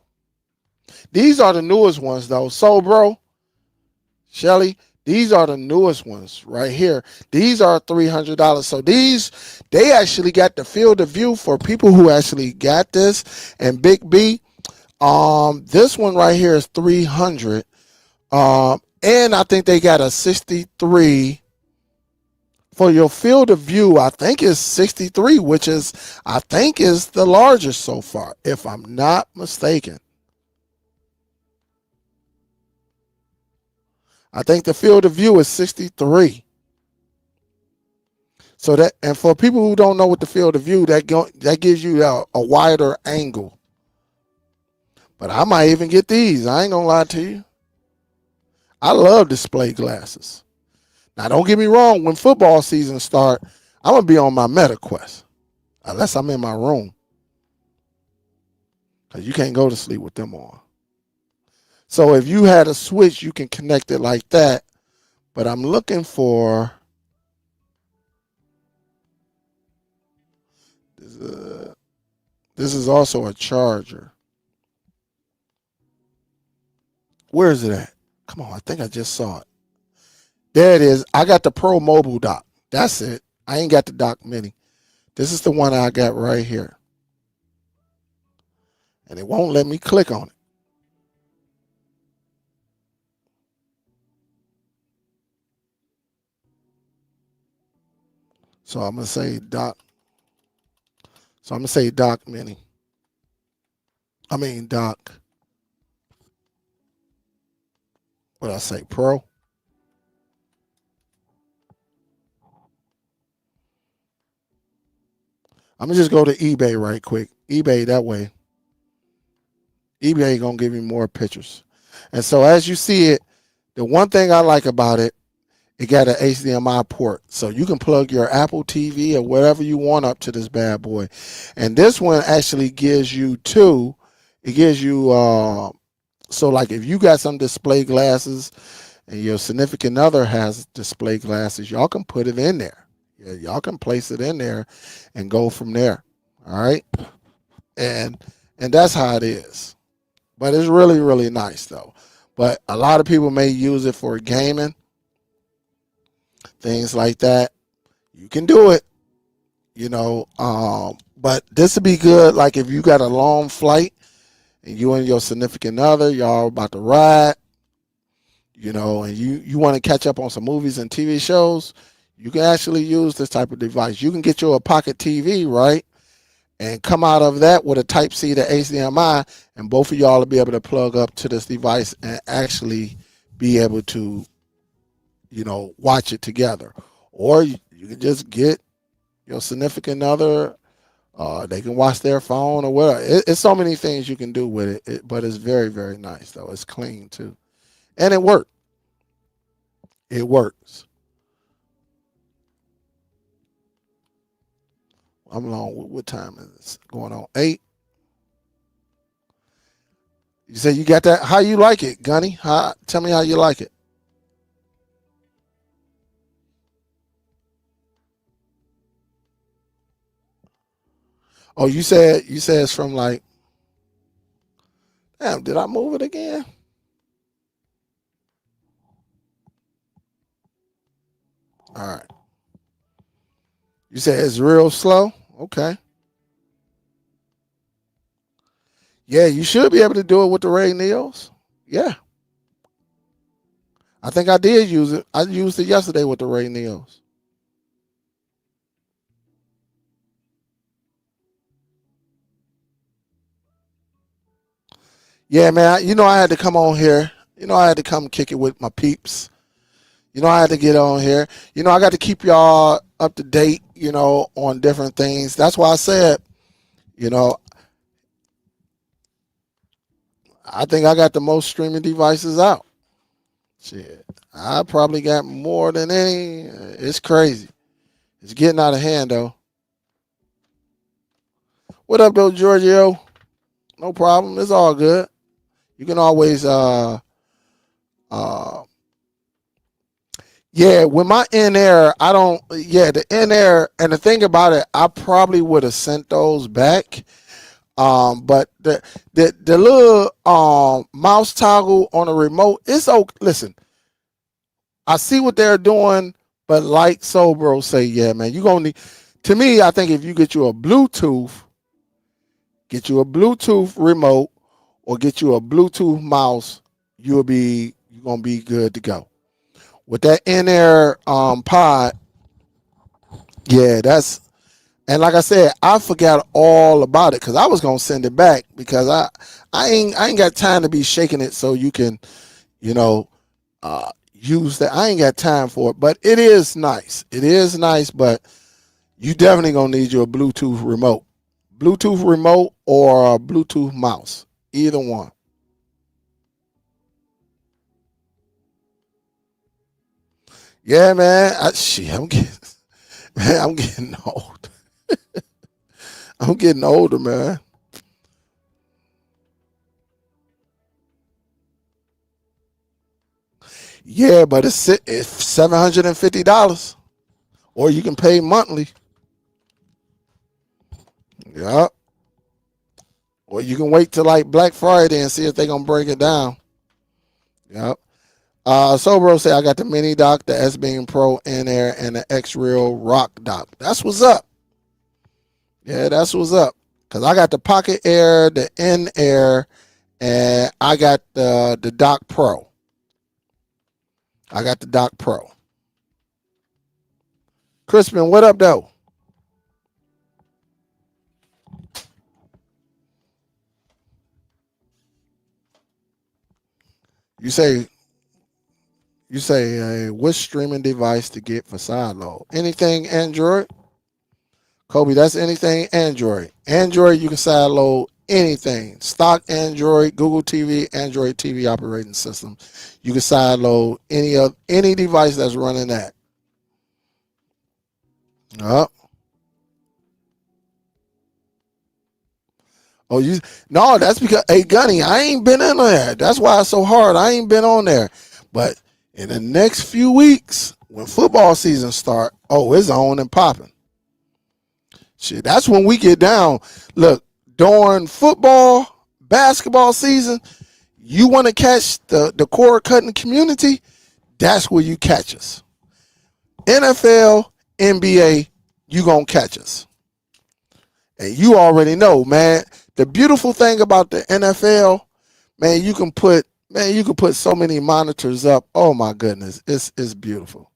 These are the newest ones though. So, bro, Shelly, these are the newest ones right here. These are $300. So they actually got the field of view for people who actually got this. And Big B, this one right here is 300. And I think they got a 63 for your field of view. I think is 63, which I think is the largest so far, if I'm not mistaken. I think the field of view is 63. So and for people who don't know what the field of view, that gives you a wider angle. But I might even get these. I ain't gonna lie to you. I love display glasses. Now don't get me wrong, when football season start, I'm gonna be on my Meta Quest. Unless I'm in my room. Because you can't go to sleep with them on. So if you had a switch, you can connect it like that. But I'm looking for this is also a charger. Where is it at? Come on, I think I just saw it. There it is. I got the Pro Mobile dock. That's it. I ain't got the dock mini. This is the one I got right here. And it won't let me click on it. So I'm gonna say dock. So I'm gonna say dock mini. I mean dock. What did I say? Pro. I'm gonna just go to eBay right quick. eBay that way. eBay gonna give you more pictures. And so as you see it, the one thing I like about it, it got an HDMI port. So you can plug your Apple TV or whatever you want up to this bad boy. And this one actually gives you two. It gives you so like if you got some display glasses and your significant other has display glasses, y'all can put it in there. Yeah, y'all can place it in there and go from there. All right. And that's how it is. But it's really, really nice though. But a lot of people may use it for gaming, things like that. You can do it, you know. But this would be good like if you got a long flight and you and your significant other, y'all about to ride, you know, and you want to catch up on some movies and TV shows, you can actually use this type of device. You can get you a pocket TV, right? And come out of that with a Type C to HDMI, and both of y'all will be able to plug up to this device and actually be able to, you know, watch it together. Or you can just get your significant other. They can watch their phone or whatever. It's so many things you can do with it, but it's very, very nice though. It's clean too, and it works. It works. I'm long. What time is this? Going on 8. You said you got that. How you like it, Gunny? Tell me how you like it. Oh, you said it's from like. Damn, did I move it again? All right. You said it's real slow. Okay. Yeah, you should be able to do it with the Ray Neos. Yeah, I think I did use it. I used it yesterday with the Ray Neos. Yeah, man. You know I had to come on here. You know I had to come kick it with my peeps. You know I had to get on here. You know I got to keep y'all up to date. You know on different things. That's why I said. You know I think I got the most streaming devices out. Shit, I probably got more than any. It's crazy. It's getting out of hand though. What up though, Giorgio? No problem. It's all good. You can always uh yeah, with my in air, I don't yeah, the in air and the thing about it, I probably would have sent those back. But the little mouse toggle on the remote, it's okay. Listen, I see what they're doing, but like Sobro say, yeah, man, you gonna need to me, I think if you get you a Bluetooth remote or get you a Bluetooth mouse, you're gonna be good to go. With that in-air pod, yeah, that's and like I said, I forgot all about it because I was gonna send it back because I ain't got time to be shaking it so you can you know use that. I ain't got time for it, but it is nice. It is nice, but you definitely gonna need your Bluetooth remote or a Bluetooth mouse, either one. Yeah, man. I'm getting man, I'm getting old. I'm getting older, man. Yeah, but it's $750, or you can pay monthly. Yeah, or you can wait till like Black Friday and see if they're gonna break it down. Yeah. Sobro say I got the mini dock, the S Beam Pro in air, and the X Real Rock dock. That's what's up. Yeah, that's what's up. Cause I got the Pocket Air, the in air, and I got the Dock Pro. I got the Dock Pro. Crispin, what up though? You say which streaming device to get for side load? Anything Android? Kobe, that's anything Android. Android, you can side load anything. Stock Android, Google TV, Android TV operating system. You can side load any device that's running that. Yup. Oh, you no, that's because hey Gunny, I ain't been in there. That's why it's so hard. I ain't been on there. But in the next few weeks, when football season start, oh, it's on and popping. Shit, that's when we get down. Look, during football, basketball season, you want to catch the cord cutting community, that's where you catch us. NFL, NBA, you gonna catch us. And you already know, man. The beautiful thing about the NFL, man, you can put so many monitors up. Oh my goodness, it's beautiful.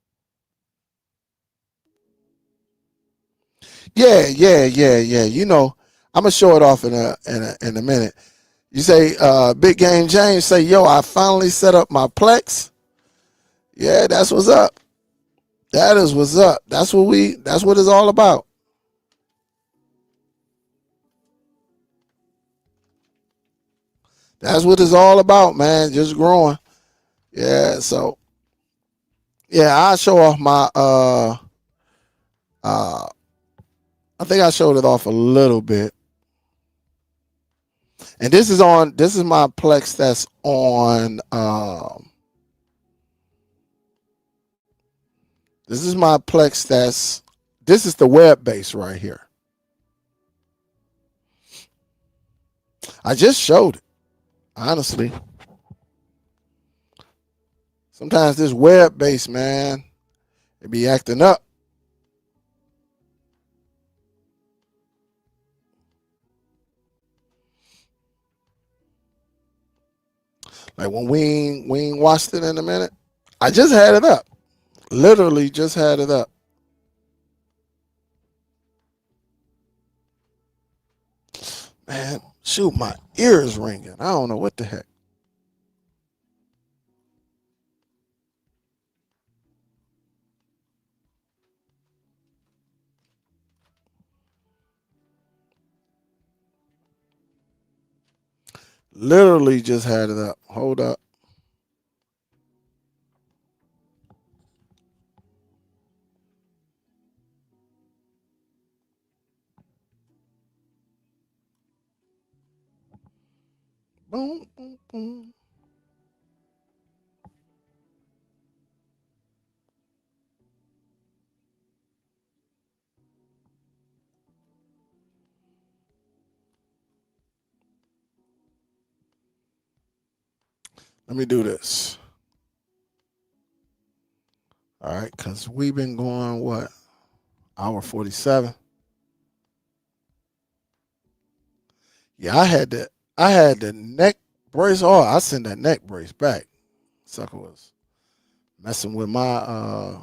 Yeah. You know, I'm gonna show it off in a minute. You say, Big Game James say, yo, I finally set up my Plex. Yeah, that's what's up. That is what's up. That's what it's all about. That's what it's all about, man. Just growing. Yeah, so yeah, I show off my uh I think I showed it off a little bit. And this is my Plex that's on this is my Plex that's this is the web base right here. I just showed it, honestly. Sometimes this web base, man, it be acting up. Like when we ain't watched it in a minute. I just had it up. Literally just had it up. Man, shoot, my ears ringing. I don't know what the heck. Literally just had it up. Hold up. Boom, boom, boom. Let me do this. All right, because we've been going, what, hour 47? Yeah, I had the neck brace. Oh, I sent that neck brace back. Sucker was messing with my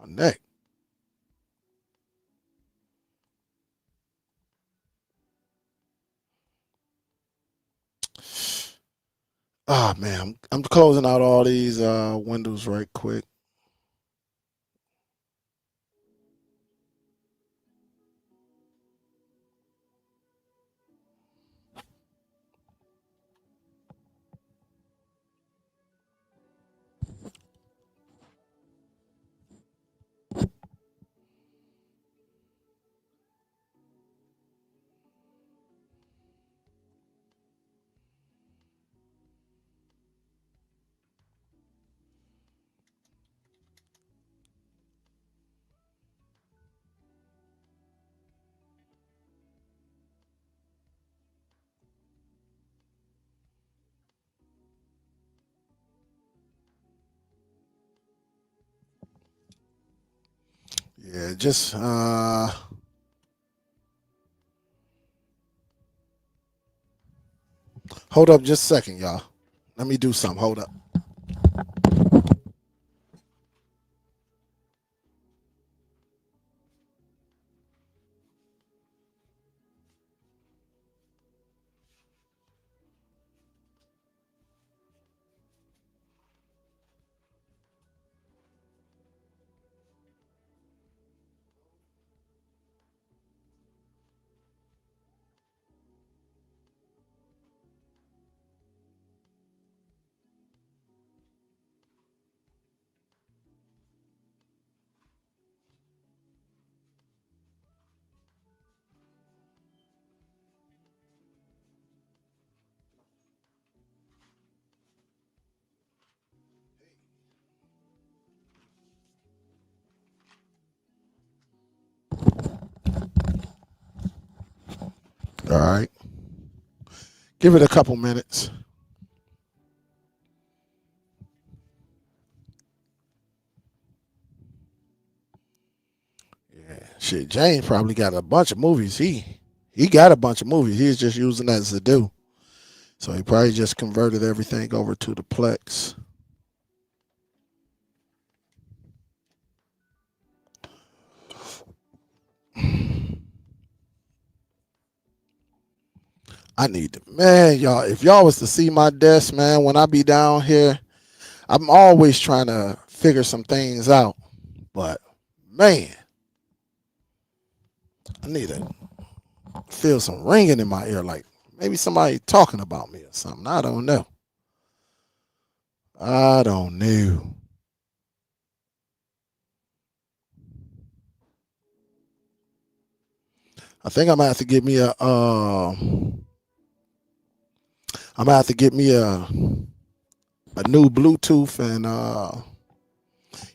neck. Ah man, I'm closing out all these windows right quick. Yeah, just hold up just a second, y'all. Let me do something. Hold up. All right. Give it a couple minutes. Yeah. Shit, James probably got a bunch of movies. He got a bunch of movies. He's just using that as a do. So he probably just converted everything over to the Plex. I need to, man, y'all. If y'all was to see my desk, man, when I be down here, I'm always trying to figure some things out. But man, I need to feel some ringing in my ear, like maybe somebody talking about me or something. I don't know. I don't know. I think I'm gonna have to get me a. I'm gonna have to get me a new Bluetooth and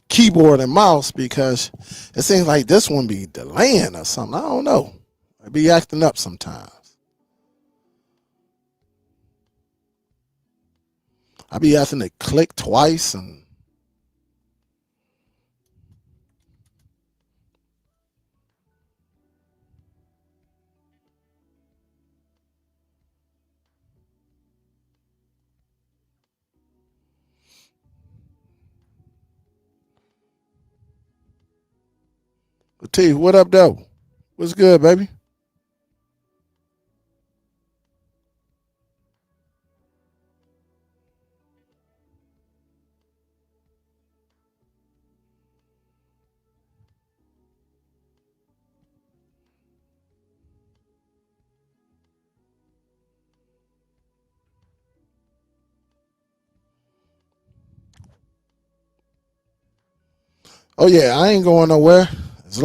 keyboard and mouse because it seems like this one be delaying or something. I don't know. It be acting up sometimes. I be having to click twice and T, what up though? What's good, baby? Oh yeah, I ain't going nowhere. As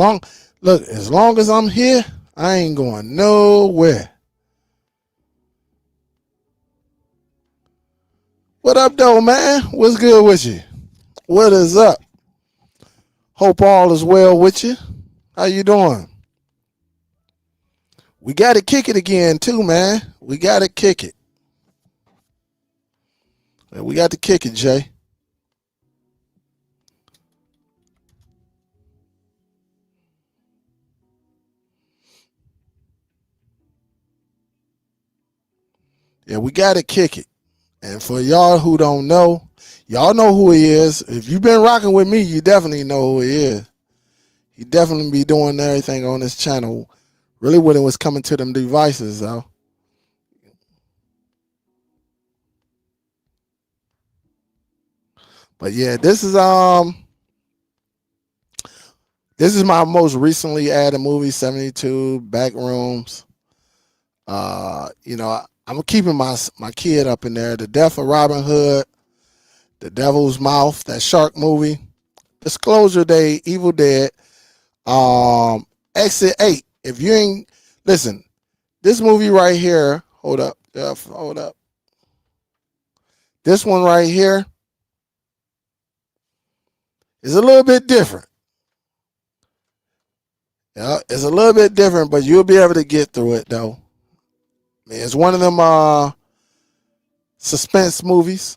long as I'm here, I ain't going nowhere. What up though, man? What's good with you? What is up? Hope all is well with you. How you doing? We got to kick it again too, man. We got to kick it. We got to kick it, Jay. Yeah, we got to kick it. And for y'all who don't know, y'all know who he is. If you've been rocking with me, you definitely know who he is. He definitely be doing everything on this channel. Really, when it was coming to them devices, though. But yeah, this is my most recently added movie, 72 Backrooms. I'm keeping my kid up in there. The Death of Robin Hood, The Devil's Mouth, that shark movie, Disclosure Day, Evil Dead, Exit 8. If you ain't listen, this movie right here, hold up, Jeff, hold up. This one right here is a little bit different. Yeah, it's a little bit different, but you'll be able to get through it though. It's one of them suspense movies,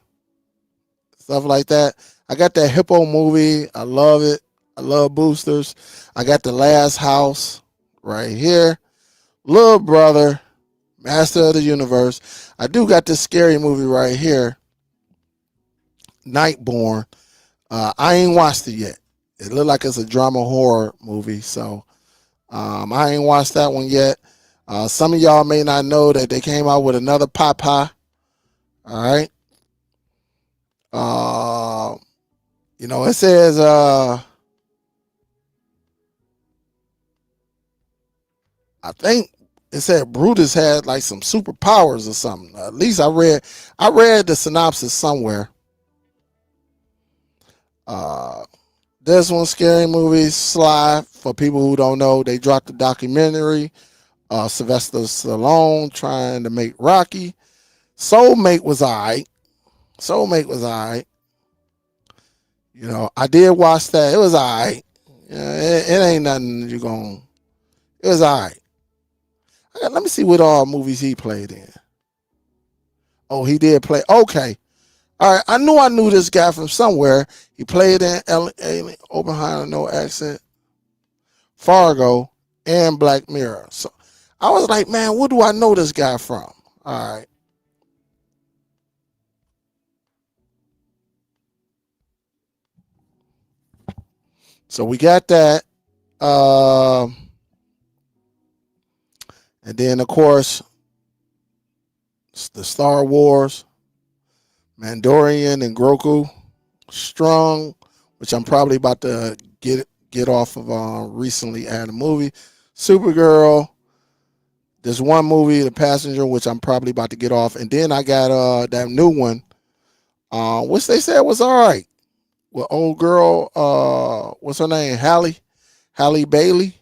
stuff like that. I got that Hippo movie. I love it. I love boosters. I got the Last House right here. Little Brother, Master of the Universe. I do got this scary movie right here, Nightborn. I ain't watched it yet. It looked like it's a drama horror movie, so I ain't watched that one yet. Some of y'all may not know that they came out with another Papa. All right. Uh, it says I think it said Brutus had like some superpowers or something. At least I read the synopsis somewhere. Uh, this one, scary movie, Sly. For people who don't know, they dropped the documentary. Sylvester Stallone trying to make Rocky. Soulmate was alright. Soulmate was alright. I did watch that. It was alright. Yeah, it ain't nothing you going. It was alright. Let me see what all movies he played in. Oh, he did play. Okay. All right. I knew this guy from somewhere. He played in Alien, Oppenheimer, no accent, Fargo, and Black Mirror. So I was like, man, where do I know this guy from? All right. So we got that. Um, and then, of course, the Star Wars, Mandalorian, and Grogu. Strong, which I'm probably about to get off of recently added a movie. Supergirl. There's one movie, The Passenger, which I'm probably about to get off. And then I got that new one, which they said was all right. With old girl, what's her name? Halle Bailey.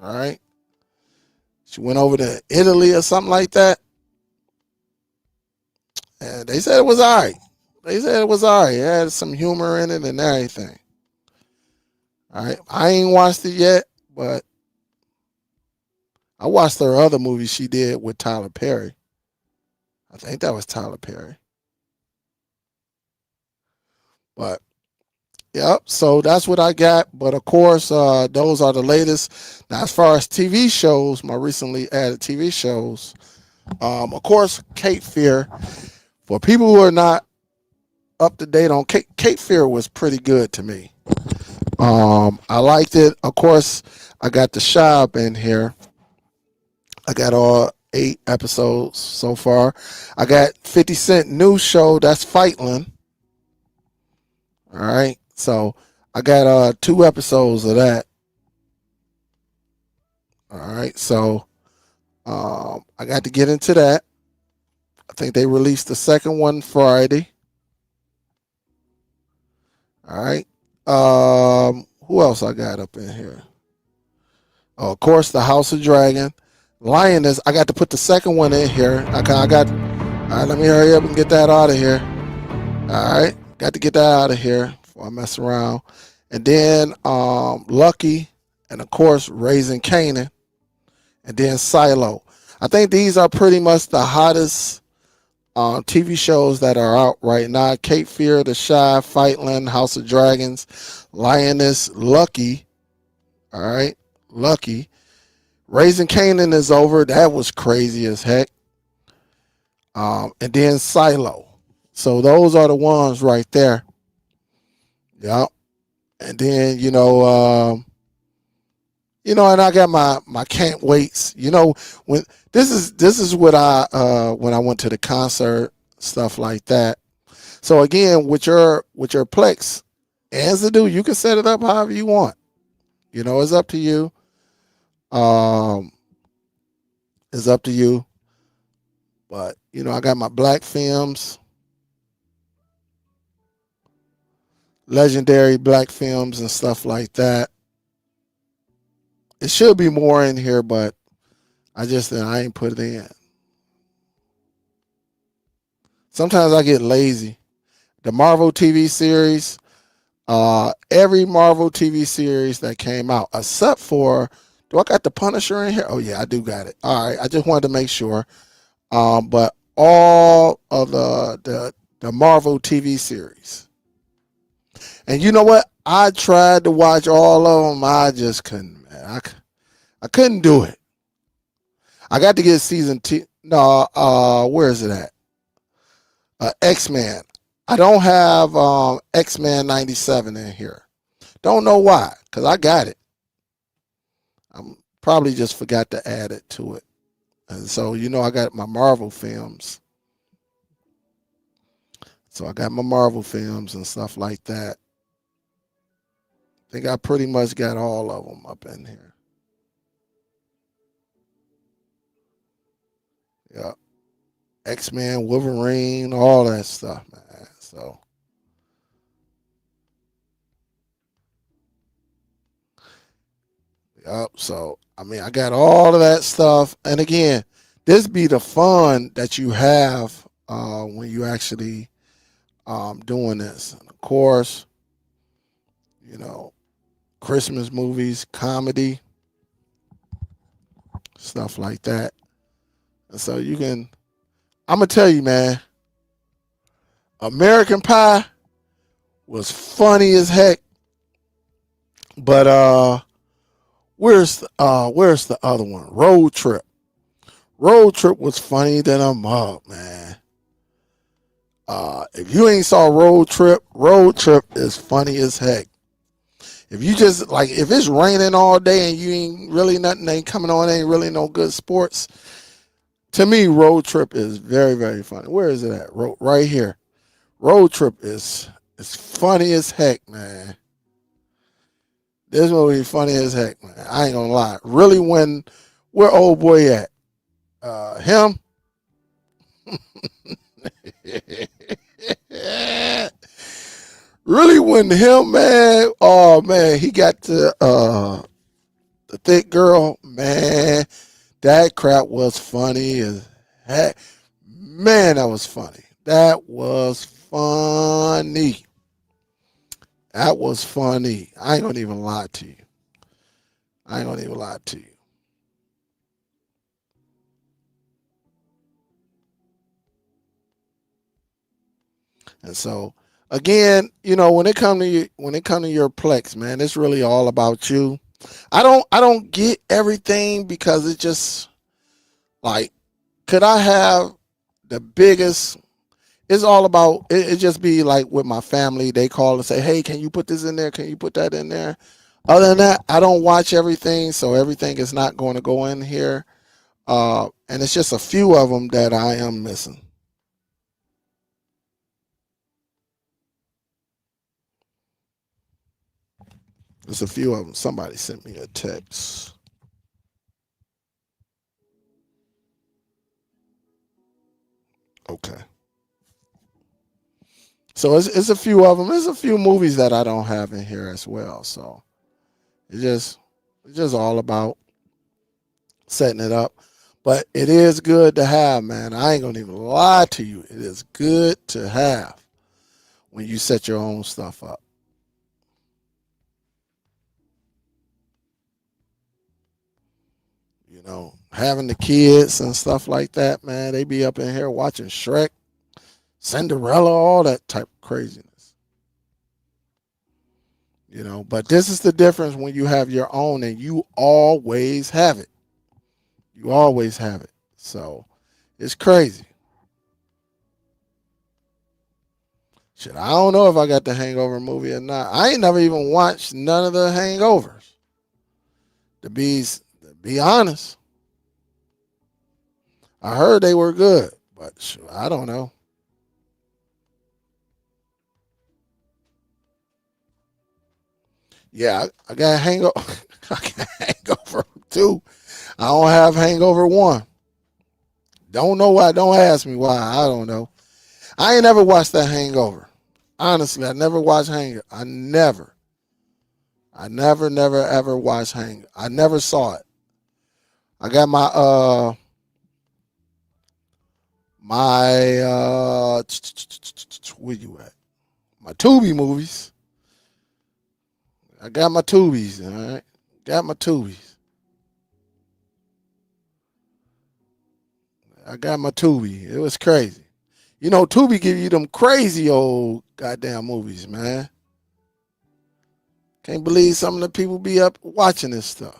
All right. She went over to Italy or something like that. And they said it was all right. They said it was all right. It had some humor in it and everything. All right. I ain't watched it yet, but I watched her other movie she did with Tyler Perry. I think that was Tyler Perry. But yep, so that's what I got. But of course, those are the latest. Now, as far as TV shows, my recently added TV shows, of course, Cape Fear. For people who are not up to date on Cape Fear, was pretty good to me. I liked it. Of course, I got the shop in here. I got all 8 episodes so far. I got 50 Cent new show, that's Fightland. All right. So I got 2 episodes of that. All right. So I got to get into that. I think they released the second one Friday. All right. Who else I got up in here? Oh, of course, the House of Dragon. Lioness. I got to put the second one in here. I got. All right. Let me hurry up and get that out of here. All right. Got to get that out of here before I mess around. And then Lucky, and of course, Raising Canaan, and then Silo. I think these are pretty much the hottest TV shows that are out right now. Cape Fear, The Shy, Fightland, House of Dragons, Lioness, Lucky. All right, Lucky. Raising Canaan is over. That was crazy as heck. And then Silo. So those are the ones right there. Yep. And then and I got my can't waits. When this is what I when I went to the concert, stuff like that. So again, with your Plex and Zadu, you can set it up however you want. It's up to you. Um, it's up to you. But I got my black films, legendary black films and stuff like that. It should be more in here, but I ain't put it in. Sometimes I get lazy. The Marvel TV series, every Marvel TV series that came out, except for, do I got the Punisher in here? Oh yeah, I do got it. All right, I just wanted to make sure. But all of the Marvel TV series, and you know what? I tried to watch all of them. I just couldn't, man. I couldn't do it. I got to get season two. No, where is it at? X-Men. I don't have X-Men 97 in here. Don't know why, because I got it. I probably just forgot to add it to it. And so, I got my Marvel films. So I got my Marvel films and stuff like that. I think I pretty much got all of them up in here. Yeah. X-Men, Wolverine, all that stuff, man. So, yep. So, I got all of that stuff. And again, this be the fun that you have when you actually doing this. And of course, you know, Christmas movies, comedy. stuff like that. And so you can, I'm gonna tell you, man, American Pie was funny as heck. But where's the other one? Road Trip. Road Trip was funny than a mug, man. If you ain't saw Road Trip is funny as heck. If you just like, if it's raining all day and you ain't really nothing ain't coming on, ain't really no good sports. To me, Road Trip is very, very funny. Where is it at? Right here. Road Trip is funny as heck, man. This movie funny as heck, man. I ain't gonna lie. Really, where old boy at? Him. Really, when him, man. Oh man, he got the thick girl, man. That crap was funny as heck. Man, that was funny. That was funny. That was funny. I ain't gonna even lie to you. I ain't gonna even lie to you. And so, again, when it come to your plex, man, it's really all about you. I don't get everything because it just like, could I have the biggest? It's all about it just be like with my family. They call and say, hey, can you put this in there? Can you put that in there? Other than that, I don't watch everything, so everything is not going to go in here. And it's just a few of them that I am missing. There's a few of them. Somebody sent me a text. Okay. So it's a few of them. There's a few movies that I don't have in here as well. So it's just it's just all about setting it up. But it is good to have, man. I ain't gonna even lie to you. It is good to have when you set your own stuff up. Having the kids and stuff like that, man. They be up in here watching Shrek, Cinderella, all that type of craziness. But this is the difference when you have your own and you always have it. You always have it. So it's crazy. Shit, I don't know if I got the Hangover movie or not. I ain't never even watched none of the Hangovers. To be honest, I heard they were good, but sure, I don't know. Yeah, I got Hangover. I got Hangover too. I don't have Hangover one. Don't know why. Don't ask me why. I don't know. I ain't never watched that Hangover. Honestly, I never watched Hangover. I never, ever watched Hangover. I never saw it. I got my where you at? My Tubi movies. I got my Tubies. All right, got my Tubies. I got my Tubi. It was crazy. Tubi give you them crazy old goddamn movies, man. Can't believe some of the people be up watching this stuff.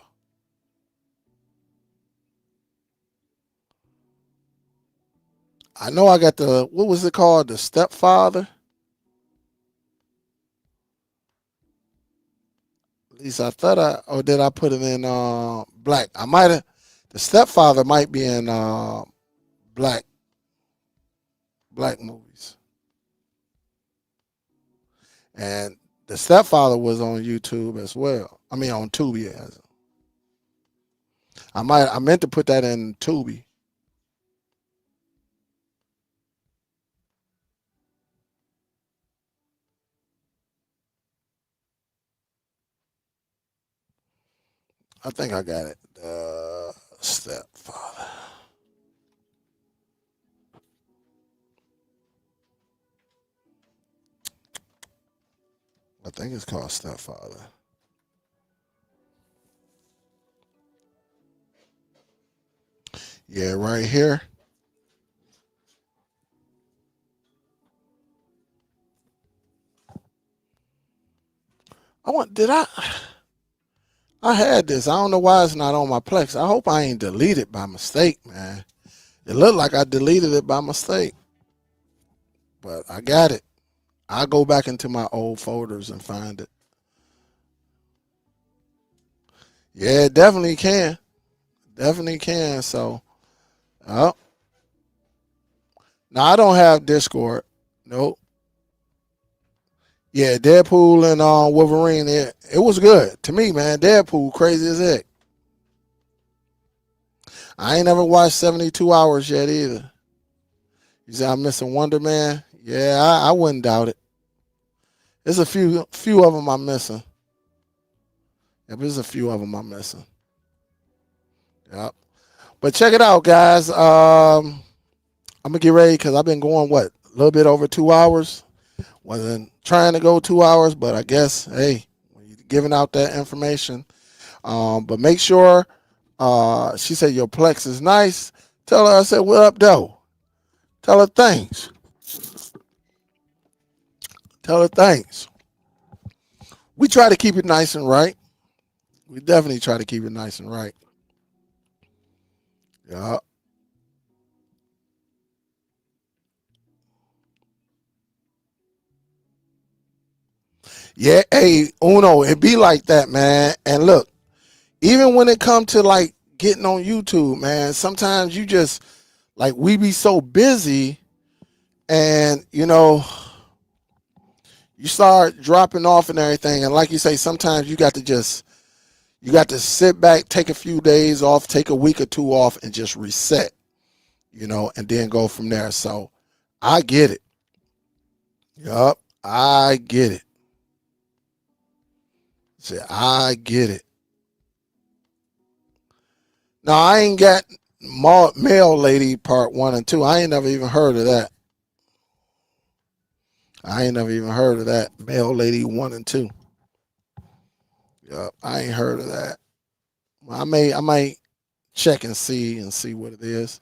I know I got what was it called? The Stepfather? At least I thought or did I put it in black? I might have, the Stepfather might be in black, black movies. And the Stepfather was on YouTube as well. I mean, on Tubi. I meant to put that in Tubi. I think I got it. Stepfather. I think it's called Stepfather. Yeah, right here. I had this. I don't know why it's not on my Plex. I hope I ain't deleted by mistake, man. It looked like I deleted it by mistake. But I got it. I'll go back into my old folders and find it. Yeah, it definitely can. Definitely can. So, oh. Now I don't have Discord. Nope. Yeah, Deadpool and Wolverine. It was good to me, man. Deadpool, crazy as heck. I ain't never watched 72 Hours yet either. You say I'm missing Wonder Man? Yeah, I wouldn't doubt it. There's a few of them I'm missing. Yeah, there's a few of them I'm missing. Yep. But check it out, guys. I'm gonna get ready because I've been going a little bit over 2 hours. Wasn't trying to go 2 hours, but I guess hey, when you're giving out that information. But make sure. She said your Plex is nice. Tell her I said what up, though. Tell her thanks. Tell her thanks. We try to keep it nice and right. We definitely try to keep it nice and right. Yeah. Yeah, hey, Uno, it be like that, man. And look, even when it comes to like getting on YouTube, man, sometimes you just like we be so busy and you start dropping off and everything. And like you say, sometimes you got to sit back, take a few days off, take a week or two off and just reset, and then go from there. So I get it. Yup. I get it. Say, I get it. Now, I ain't got Mail Lady Part 1 and 2. I ain't never even heard of that. I ain't never even heard of that. Mail Lady 1 and 2. Yup. I ain't heard of that. I might check and see what it is.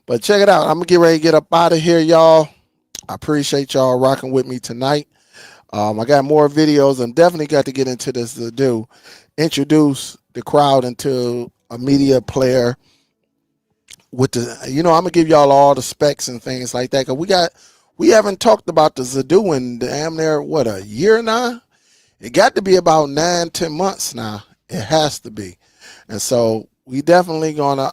But check it out. I'm going to get ready to get up out of here, y'all. I appreciate y'all rocking with me tonight. I got more videos. I'm definitely got to get into this to do. Introduce the crowd into a media player with the, I'm gonna give y'all all the specs and things like that. Cause we haven't talked about the Zadu in damn near a year now. It got to be about 9-10 months now. It has to be, and so we definitely gonna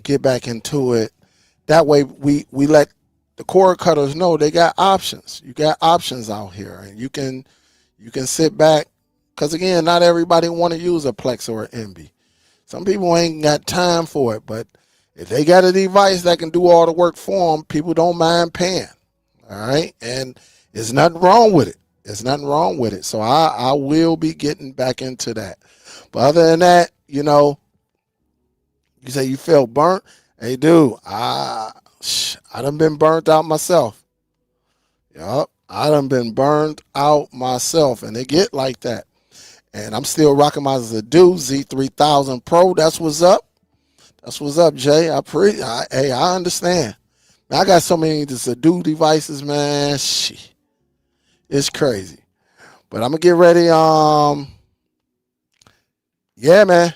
get back into it. That way we let the cord cutters know they got options. You got options out here, and you can sit back. Because again, not everybody want to use a Plex or an MB. Some people ain't got time for it, but if they got a device that can do all the work for them, people don't mind paying. All right, and there's nothing wrong with it. There's nothing wrong with it. So I will be getting back into that. But other than that, you say you feel burnt. Hey, dude, I done been burnt out myself. Yup, I done been burned out myself, and they get like that. And I'm still rocking my Zadu Z3000 Pro. That's what's up. That's what's up, Jay. Hey, I understand. Man, I got so many Zadu devices, man. It's crazy. But I'm gonna get ready. Yeah, man.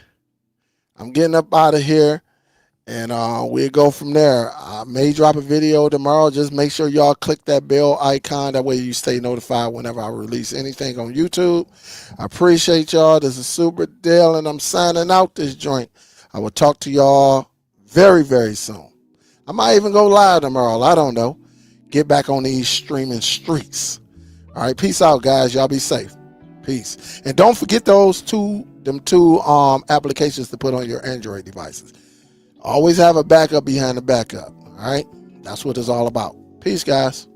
I'm getting up out of here. And we'll go from there. I may drop a video tomorrow. Just make sure y'all click that bell icon. That way you stay notified whenever I release anything on YouTube. I appreciate y'all. This is Superdell, and I'm signing out this joint. I will talk to y'all very, very soon. I might even go live tomorrow. I don't know. Get back on these streaming streets. All right, peace out, guys. Y'all be safe. Peace. And don't forget them two applications to put on your Android devices. Always have a backup behind the backup. All right. That's what it's all about. Peace, guys.